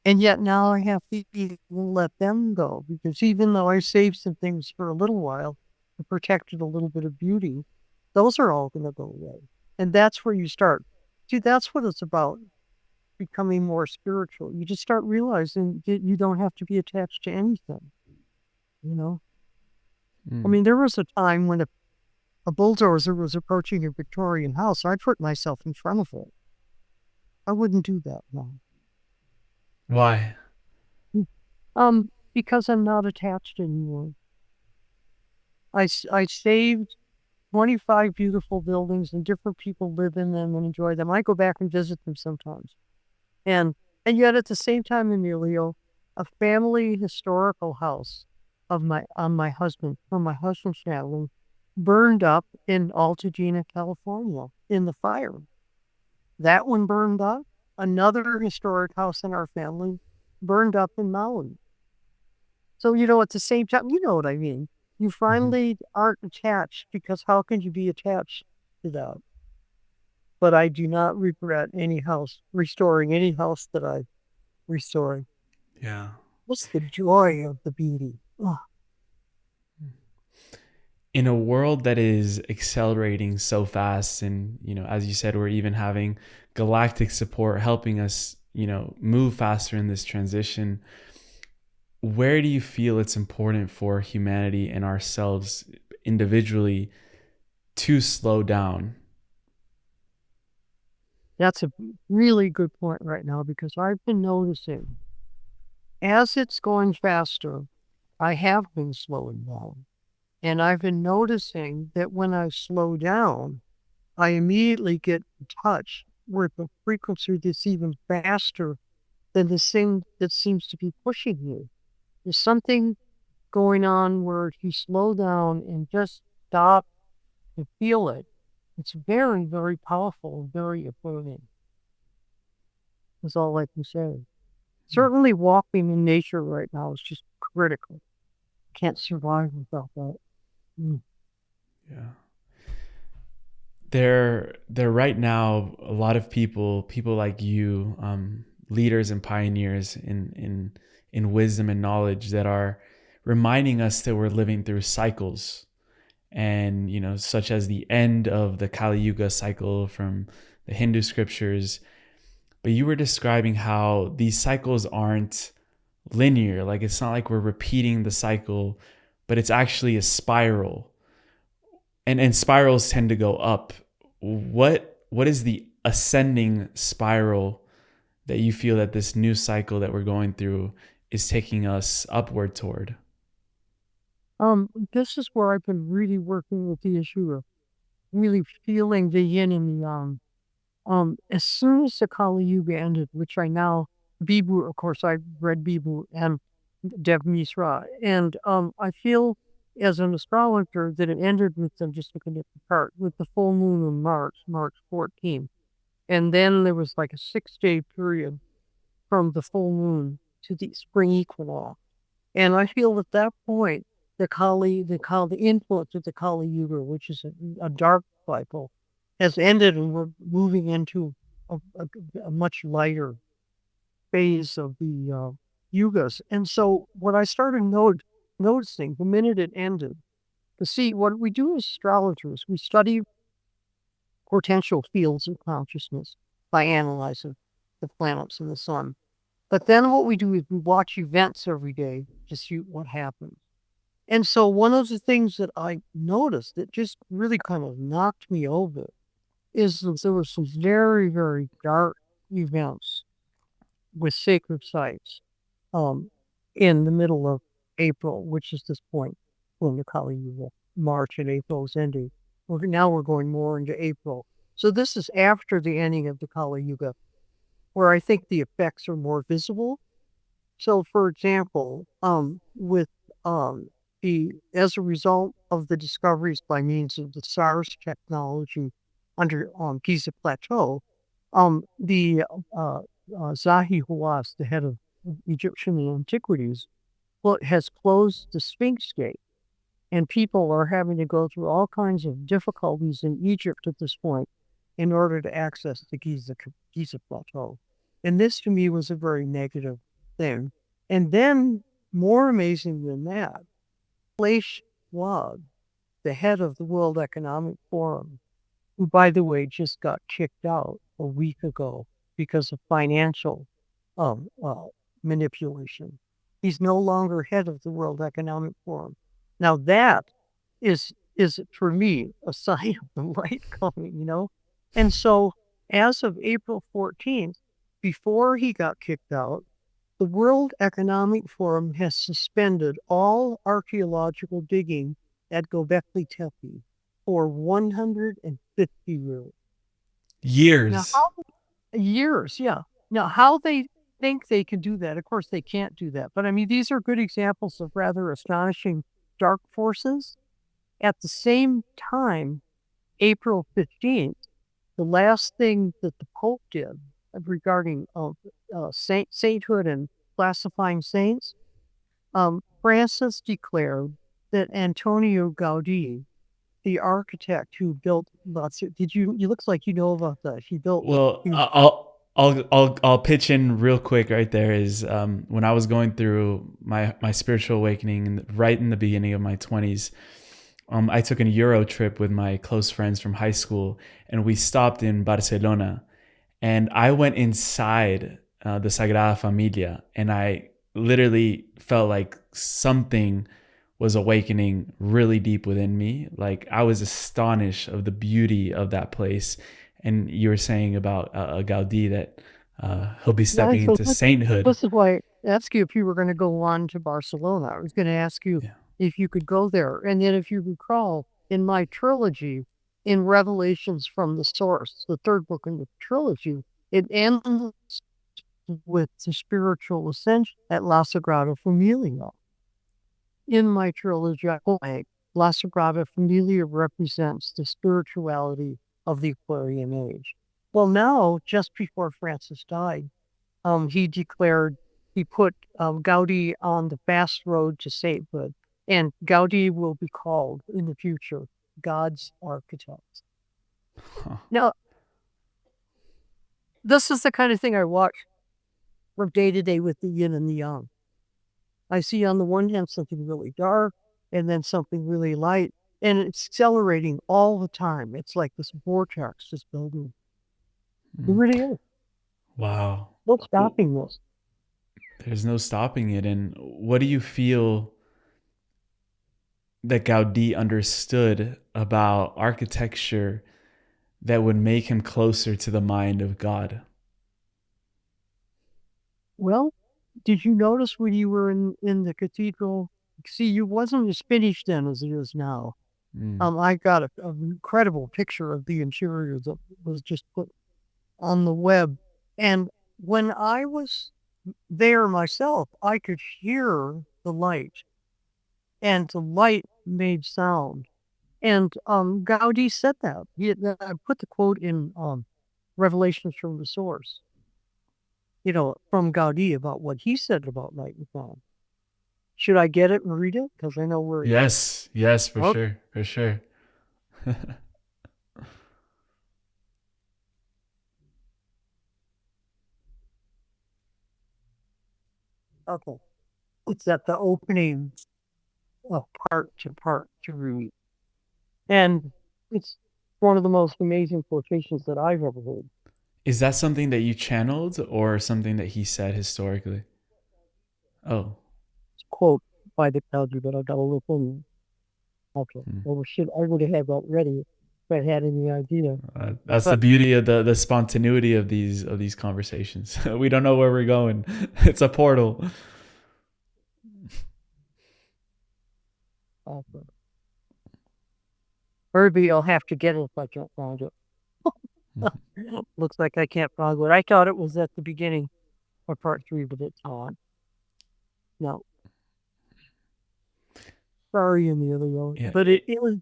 And yet now I have to let them go, because even though I saved some things for a little while and protected a little bit of beauty, those are all going to go away. And that's where you start. See, that's what it's about, becoming more spiritual. You just start realizing that you don't have to be attached to anything, you know? I mean, there was a time when a bulldozer was approaching a Victorian house. I'd put myself in front of it. I wouldn't do that now. Why? Because I'm not attached anymore. I saved 25 beautiful buildings, and different people live in them and enjoy them. I go back and visit them sometimes. And yet at the same time, Emilio, a family historical house from my husband's family burned up in Altadena, California in the fire. That one burned up. Another historic house in our family burned up in Maui. So, at the same time, you know what I mean? You finally aren't attached, because how can you be attached to that? But I do not regret restoring any house that I restored. Yeah. What's the joy of the beauty? Oh. In a world that is accelerating so fast, and as you said, we're even having galactic support helping us move faster in this transition, where do you feel it's important for humanity and ourselves individually to slow down? That's a really good point right now, because I've been noticing as it's going faster, I have been slowing down. And I've been noticing that when I slow down, I immediately get in touch with a frequency that's even faster than the thing that seems to be pushing you. There's something going on where if you slow down and just stop and feel it, it's very, very powerful and very affirming. That's all I can say. Certainly walking in nature right now is just critical. Can't survive without that. Yeah. There right now, a lot of people like you, leaders and pioneers in wisdom and knowledge, that are reminding us that we're living through cycles, and such as the end of the Kali Yuga cycle from the Hindu scriptures. But you were describing how these cycles aren't linear. Like, it's not like we're repeating the cycle, but it's actually a spiral. And spirals tend to go up. What is the ascending spiral that you feel that this new cycle that we're going through is taking us upward toward? This is where I've been really working with the issue of really feeling the yin and the yang. As soon as the Kali Yuga ended, which I now, Bibu, of course, I've read Bibu and Dev Misra, and I feel as an astrologer that it ended with them, just looking at the chart, with the full moon in March 14th. And then there was like a 6-day period from the full moon to the spring equinox. And I feel at that point, the influence of the Kali Yuga, which is a dark cycle, has ended, and we're moving into a much lighter phase of the yugas. And so what I started noticing the minute it ended, to see what we do as astrologers, we study potential fields of consciousness by analyzing the planets and the sun. But then what we do is we watch events every day to see what happens. And so one of the things that I noticed that just really kind of knocked me over is that there were some very, very dark events with sacred sites in the middle of April, which is this point when the Kali Yuga, March and April is ending. Now we're going more into April. So this is after the ending of the Kali Yuga, where I think the effects are more visible. So, for example, as a result of the discoveries by means of the SARS technology under Giza Plateau, the Zahi Hawass, the head of Egyptian antiquities, has closed the Sphinx Gate, and people are having to go through all kinds of difficulties in Egypt at this point in order to access the Giza Plateau. And this, to me, was a very negative thing. And then, more amazing than that, Klaus Schwab, the head of the World Economic Forum, who, by the way, just got kicked out a week ago because of financial um, uh, manipulation. He's no longer head of the World Economic Forum. Now that is for me a sign of the light coming. And so as of April 14th, before he got kicked out, the World Economic Forum has suspended all archaeological digging at Göbekli Tepe for 150 years. Now, Years. years, yeah. Now, how they think they can do that, of course, they can't do that. But I mean, these are good examples of rather astonishing dark forces. At the same time, April 15th, the last thing that the Pope did regarding sainthood and classifying saints, Francis declared that Antonio Gaudí, the architect who built lots of, it looks like you know about that. Well, I'll pitch in real quick right there is when I was going through my spiritual awakening right in the beginning of my 20s, I took a Euro trip with my close friends from high school, and we stopped in Barcelona, and I went inside the Sagrada Familia, and I literally felt like something was awakening really deep within me. Like I was astonished of the beauty of that place. And you were saying about Gaudí that he'll be stepping into sainthood. This is why I asked you if you were going to go on to Barcelona. I was going to ask you if you could go there. And then if you recall, in my trilogy, in Revelations from the Source, the third book in the trilogy, it ends with the spiritual ascension at La Sagrada Familia. In my trilogy, La Sagrada Familia represents the spirituality of the Aquarian age. Well, now, just before Francis died, he put Gaudí on the fast road to sainthood, and Gaudí will be called in the future God's architect. Huh. Now, this is the kind of thing I watch from day to day with the yin and the yang. I see on the one hand something really dark and then something really light, and it's accelerating all the time. It's like this vortex just building. It really is. Wow. No stopping this. There's no stopping it. And what do you feel that Gaudí understood about architecture that would make him closer to the mind of God? Well, did you notice when you were in the cathedral? See, it wasn't as finished then as it is now. I got an incredible picture of the interior that was just put on the web. And when I was there myself, I could hear the light. And the light made sound. And Gaudí said that. I put the quote in Revelations from the Source, from Gaudí about what he said about light and sound. Should I get it and read it? Because I know where. Yes, for sure. Okay. It's at the opening of part to read. And it's one of the most amazing quotations that I've ever heard. Is that something that you channeled or something that he said historically? Oh. Quote by the Gaudí, but I got a little thing. Okay. Well, I would have had that ready if I had any idea. That's the beauty of the spontaneity of these conversations. We don't know where we're going. It's a portal. Okay. Herbie, I'll have to get it if I can't find it. Looks like I can't find it. I thought it was at the beginning of part 3, but it's not. No. Sorry in the other way. Yeah. But it was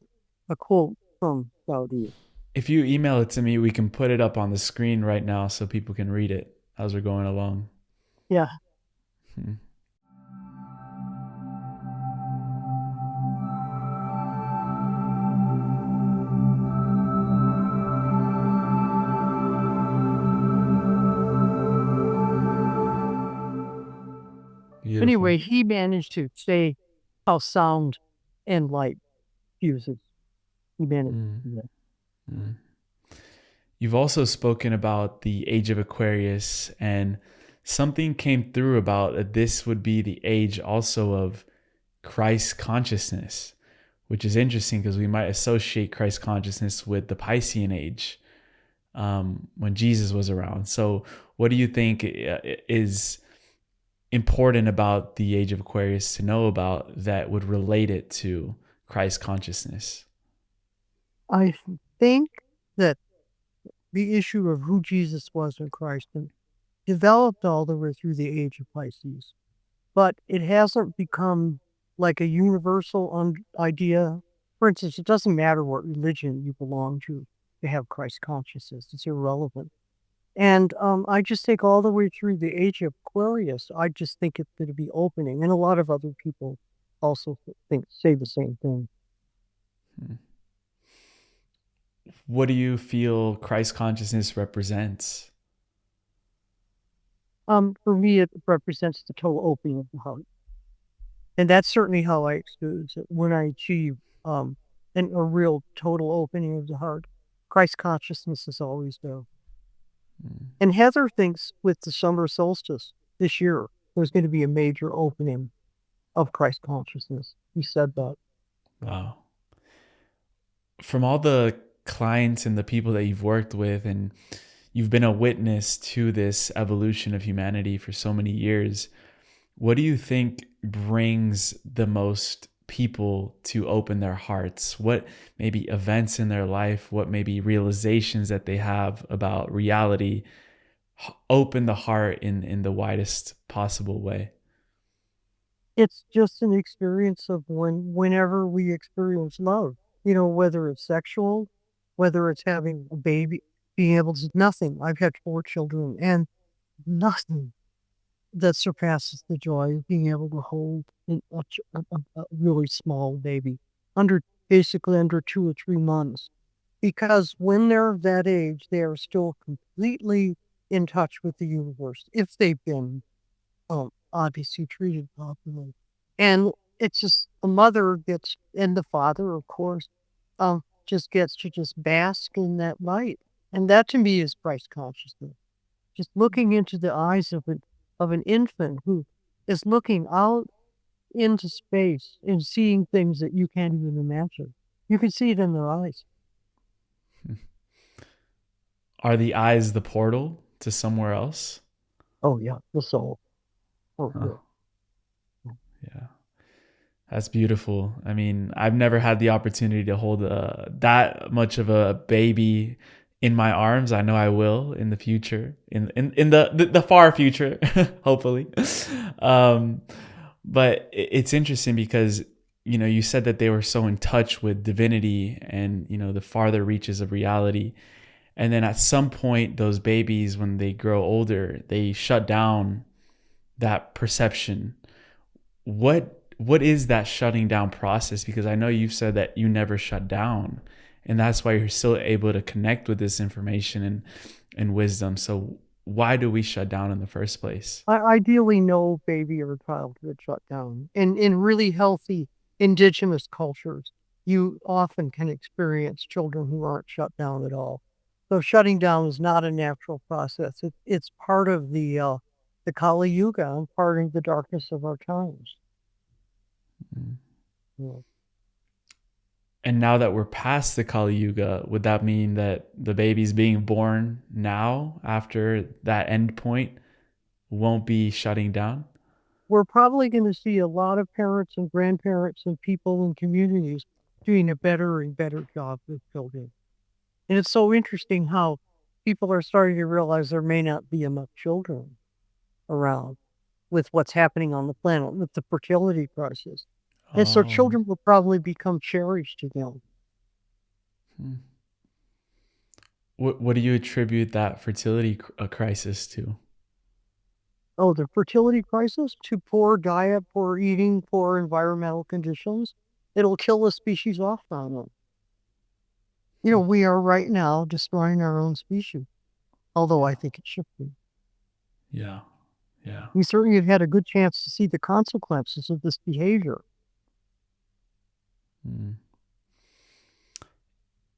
a quote from Gaudí. If you email it to me, we can put it up on the screen right now so people can read it as we're going along. Yeah. Beautiful. Anyway, he managed to say how sound and light fuses. He managed Mm, to do that. mm. You've also spoken about the age of Aquarius, and something came through about that this would be the age also of Christ consciousness, which is interesting because we might associate Christ consciousness with the Piscean age, when Jesus was around. So, what do you think is important about the age of Aquarius to know about that would relate it to Christ consciousness? I think that the issue of who Jesus was in Christ and developed all the way through the age of Pisces, but it hasn't become like a universal idea. For instance, it doesn't matter what religion you belong to have Christ consciousness. It's irrelevant. And I just think all the way through the age of Aquarius, I just think it's going to be opening. And a lot of other people also say the same thing. Hmm. What do you feel Christ consciousness represents? For me, it represents the total opening of the heart. And that's certainly how I experience it when I achieve a real total opening of the heart. Christ consciousness is always there. Mm. And Heather thinks with the summer solstice this year, there's going to be a major opening of Christ consciousness. He said that. Wow. From all the clients and the people that you've worked with, and you've been a witness to this evolution of humanity for so many years, what do you think brings the most people to open their hearts? What maybe events in their life, what maybe realizations that they have about reality open the heart in the widest possible way? It's just an experience of whenever we experience love, whether it's sexual, whether it's having a baby, being able to, nothing. I've had 4 children and nothing that surpasses the joy of being able to hold a really small baby basically under 2 or 3 months. Because when they're that age, they are still completely in touch with the universe if they've been obviously treated properly. And it's just the mother gets, and the father, of course, just gets to just bask in that light. And that to me is Christ consciousness. Just looking into the eyes of an infant who is looking out into space and seeing things that you can't even imagine. You can see it in their eyes. Are the eyes the portal to somewhere else? Oh yeah, the soul. Oh, Huh. yeah. Yeah. That's beautiful. I mean, I've never had the opportunity to hold that much of a baby in my arms. I know I will in the future, in the far future, hopefully. Um, but it's interesting because you said that they were so in touch with divinity and the farther reaches of reality, and then at some point, those babies, when they grow older, they shut down that perception. What is that shutting down process? Because I know you've said that you never shut down, and that's why you're still able to connect with this information and wisdom. So why do we shut down in the first place? Ideally, no baby or child would shut down. In really healthy indigenous cultures, you often can experience children who aren't shut down at all. So shutting down is not a natural process. It's part of the Kali Yuga and part of the darkness of our times. Mm. Yeah. And now that we're past the Kali Yuga, would that mean that the babies being born now after that end point won't be shutting down? We're probably going to see a lot of parents and grandparents and people in communities doing a better and better job with children. And it's so interesting how people are starting to realize there may not be enough children around with what's happening on the planet, with the fertility crisis. And so Oh. children will probably become cherished again. Hmm. What do you attribute that fertility crisis to? Oh, the fertility crisis to poor diet, poor eating, poor environmental conditions. It'll kill a species off on them. We are right now destroying our own species, although I Yeah. think it should be. Yeah. Yeah. We certainly have had a good chance to see the consequences of this behavior. Mm.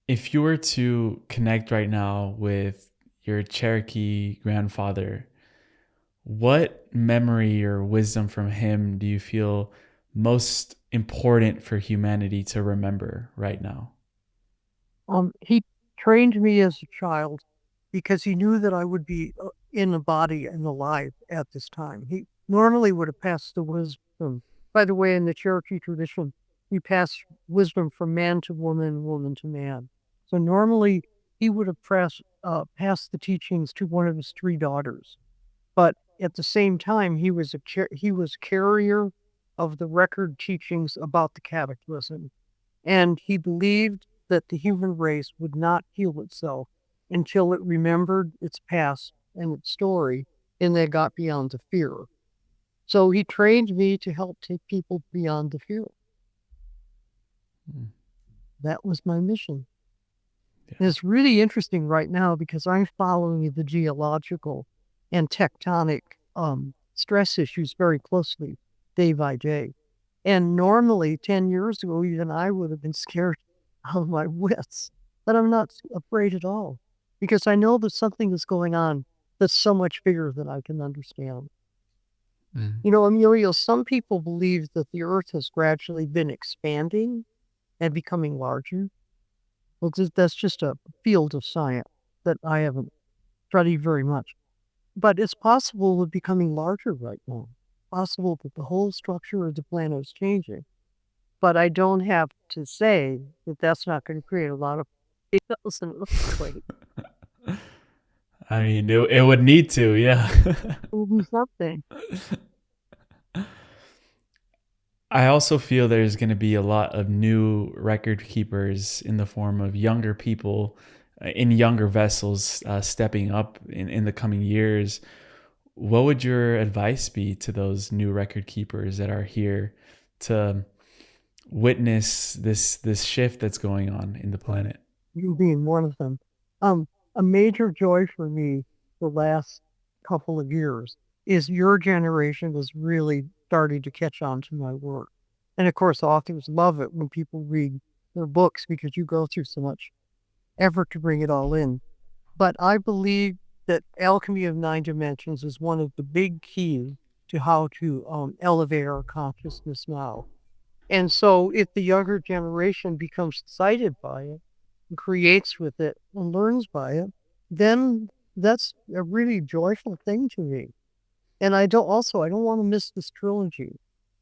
If you were to connect right now with your Cherokee grandfather, what memory or wisdom from him do you feel most important for humanity to remember right now? He trained me as a child because he knew that I would be in the body and alive at this time. He normally would have passed the wisdom. By the way, in the Cherokee tradition, we pass wisdom from man to woman, woman to man. So normally he would have passed the teachings to one of his three daughters. But at the same time, he was carrier of the record teachings about the cataclysm. And he believed that the human race would not heal itself until it remembered its past and its story, and they got beyond the fear. So he trained me to help take people beyond the fear. Mm. That was my mission. Yeah. And it's really interesting right now because I'm following the geological and tectonic stress issues very closely day by day. And normally, 10 years ago, even I would have been scared out of my wits. But I'm not afraid at all because I know that something is going on that's so much bigger than I can understand. Mm. You know, Emilio, some people believe that the Earth has gradually been expanding and becoming larger. Well, that's just a field of science that I haven't studied very much. But it's possible it's becoming larger right now. Possible that the whole structure of the planet is changing. But I don't have to say that that's not going to create a lot of chaos and earthquake. I mean, it would need to, yeah. It will be something. I also feel there's going to be a lot of new record keepers in the form of younger people in younger vessels stepping up in the coming years. What would your advice be to those new record keepers that are here to witness this shift that's going on in the planet? You being one of them. A major joy for me the last couple of years is your generation is really starting to catch on to my work. And of course, authors love it when people read their books because you go through so much effort to bring it all in. But I believe that Alchemy of Nine Dimensions is one of the big keys to how to elevate our consciousness now. And so if the younger generation becomes excited by it, and creates with it, and learns by it, then that's a really joyful thing to me. And I don't want to miss this trilogy.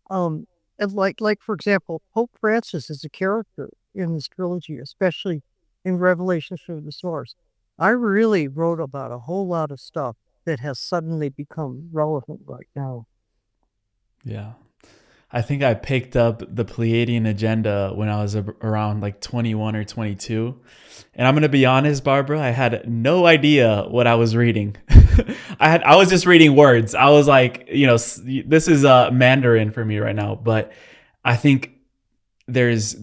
Um, and like for example, Pope Francis is a character in this trilogy, especially in Revelations from the Source. I really wrote about a whole lot of stuff that has suddenly become relevant right now. Yeah. I think I picked up the Pleiadian Agenda when I was around like 21 or 22. And I'm going to be honest, Barbara, I had no idea what I was reading. I was just reading words. I was like, this is Mandarin for me right now, but I think there's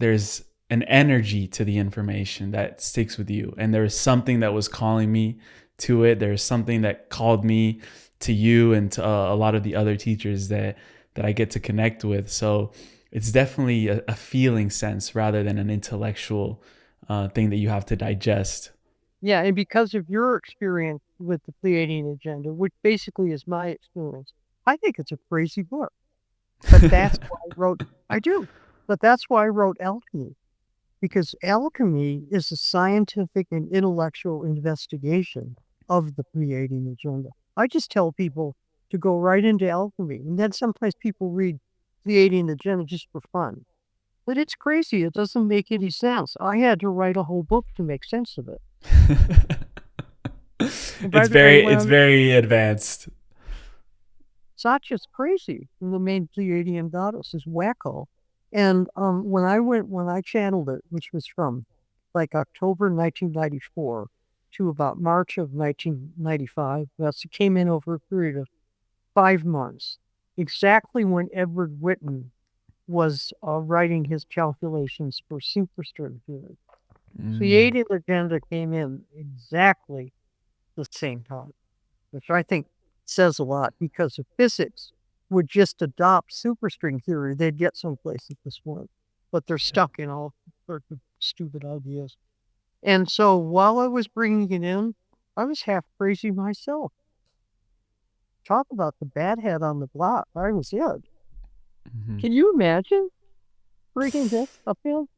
an energy to the information that sticks with you, and there's something that was calling me to it. There's something that called me to you and to a lot of the other teachers that I get to connect with. So it's definitely a feeling sense rather than an intellectual thing that you have to digest. Yeah, and because of your experience with the Pleiadian Agenda, which basically is my experience, I think it's a crazy book. But that's why I do. But that's why I wrote Alchemy, because alchemy is a scientific and intellectual investigation of the Pleiadian Agenda. I just tell people to go right into alchemy. And then sometimes people read Pleiadian Agenda just for fun. But it's crazy. It doesn't make any sense. I had to write a whole book to make sense of it. And by it's the way, very advanced. Sacha's crazy. The main Pleiadian goddess is Wacko. And when I channeled it, which was from like October 1994 to about March of 1995, it came in over a period of 5 months, exactly when Edward Whitten was writing his calculations for superstring theory. Mm. Pleiadian Agenda came in exactly the same time, which I think says a lot, because if physics would just adopt superstring theory, they'd get someplace at this point. But they're stuck in all sorts of stupid ideas. And so while I was bringing it in, I was half crazy myself. Talk about the bad head on the block. I was it. Can you imagine bringing this up in?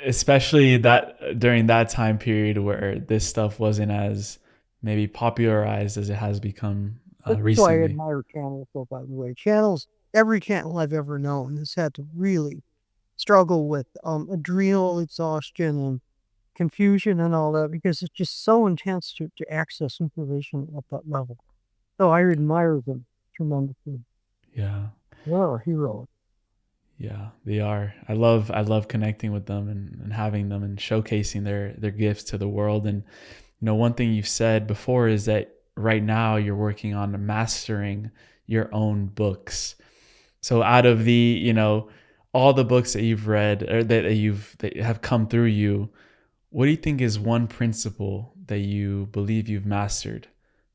Especially that during that time period where this stuff wasn't as maybe popularized as it has become That's why I recently. admire channels, though, by the way. Channels, every channel I've ever known has had to really struggle with adrenal exhaustion and confusion and all that, because it's just so intense to access information at that level. So I admire them tremendously. Yeah. They're heroes. Yeah, they are. I love connecting with them and having them and showcasing their gifts to the world. And one thing you've said before is that right now you're working on mastering your own books. So out of the, all the books that you've read or that have come through you, what do you think is one principle that you believe you've mastered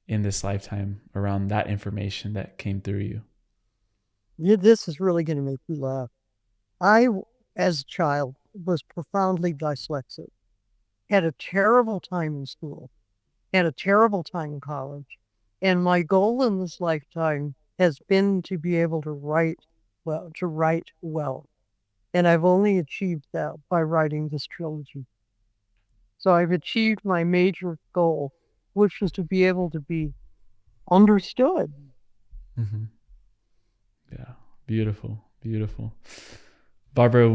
in this lifetime around that information that came through you? Yeah, this is really going to make you laugh. I, as a child, was profoundly dyslexic, had a terrible time in school, had a terrible time in college. And my goal in this lifetime has been to be able to write well. And I've only achieved that by writing this trilogy. So I've achieved my major goal, which was to be able to be understood. Mm-hmm. Yeah, beautiful, beautiful. Barbara,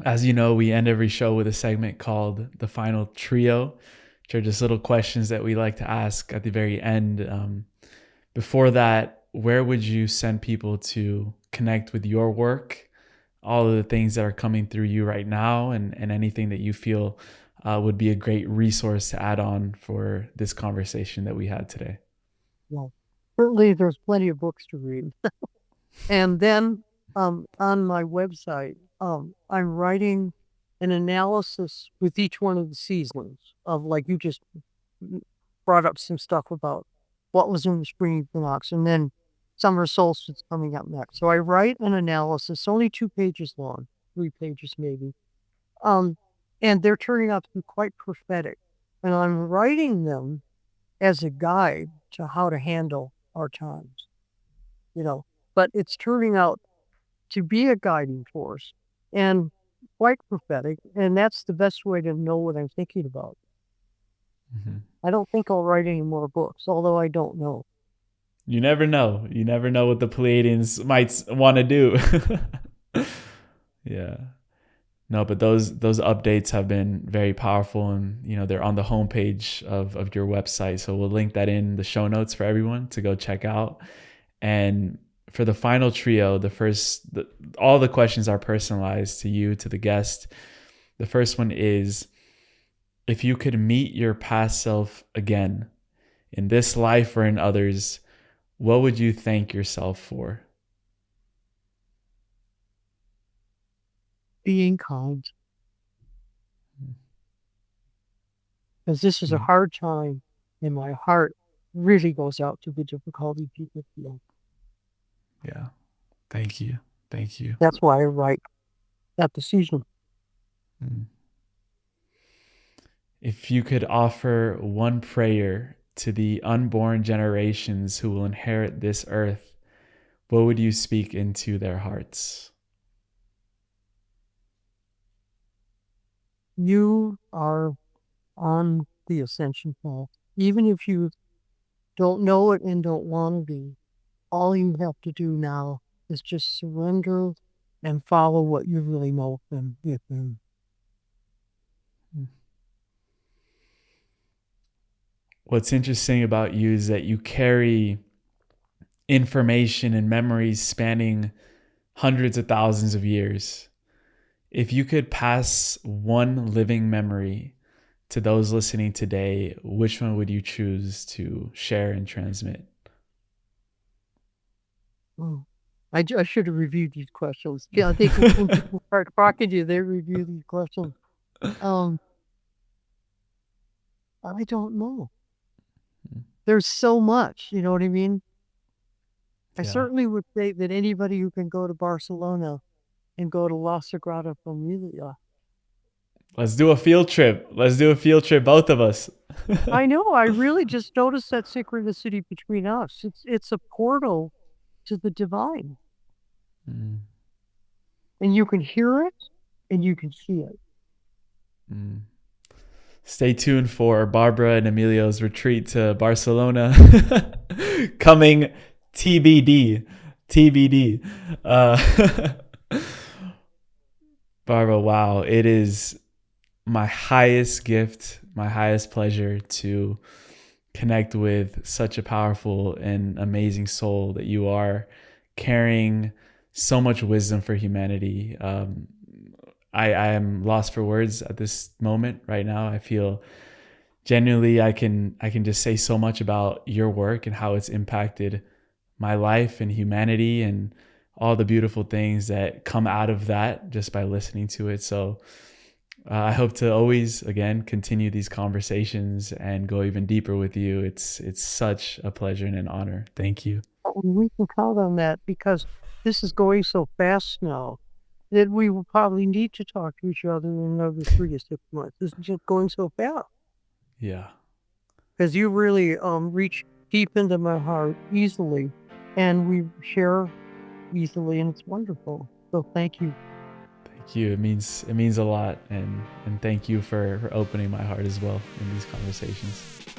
as you know, we end every show with a segment called the final trio, which are just little questions that we like to ask at the very end. Before that, where would you send people to connect with your work, all of the things that are coming through you right now, and anything that you feel would be a great resource to add on for this conversation that we had today? Well, certainly there's plenty of books to read. And then on my website, I'm writing an analysis with each one of the seasons of, like you just brought up some stuff about what was in the spring equinox, and then summer solstice coming up next. So I write an analysis, only 2 pages long, 3 pages maybe. And they're turning out to be quite prophetic. And I'm writing them as a guide to how to handle our times, but it's turning out to be a guiding force and quite prophetic. And that's the best way to know what I'm thinking about. Mm-hmm. I don't think I'll write any more books, although I don't know. You never know. You never know what the Pleiadians might want to do. Yeah. No, but those updates have been very powerful, and they're on the homepage of your website. So we'll link that in the show notes for everyone to go check out. And for the final trio, all the questions are personalized to you, to the guest. The first one is, if you could meet your past self again in this life or in others, what would you thank yourself for? Being kind. Because this is a hard time, and my heart really goes out to the difficulty people feel. Yeah. Thank you. Thank you. That's why I write that decision. If you could offer one prayer to the unborn generations who will inherit this earth, what would you speak into their hearts? You are on the ascension path. Even if you don't know it and don't want to be, all you have to do now is just surrender and follow what you really know within. What's interesting about you is that you carry information and memories spanning hundreds of thousands of years. If you could pass one living memory to those listening today, which one would you choose to share and transmit? Oh, I should have reviewed these questions. Yeah, I think when people start talking to you, they review these questions. I don't know. there's so much, you know what I mean? I Yeah. certainly would say that anybody who can go to Barcelona and go to La Sagrada Familia. Let's do a field trip. Let's do a field trip, both of us. I know, I really just noticed that synchronicity between us. It's a portal to the divine. Mm, And you can hear it and you can see it. mm. Stay tuned for Barbara and Emilio's retreat to Barcelona. Coming TBD. TBD. Barbara, wow. It is my highest gift, my highest pleasure to connect with such a powerful and amazing soul that you are, carrying so much wisdom for humanity. I am lost for words at this moment right now. I feel genuinely I can just say so much about your work and how it's impacted my life and humanity and all the beautiful things that come out of that just by listening to it. So I hope to always, again, continue these conversations and go even deeper with you. It's such a pleasure and an honor. Thank you. We can count on that because this is going so fast now that we will probably need to talk to each other in another 3 to 6 months. This is just going so fast. Yeah. Because you really reach deep into my heart easily, and we share easily, and it's wonderful. So thank you. Thank you. It means a lot, and thank you for opening my heart as well in these conversations.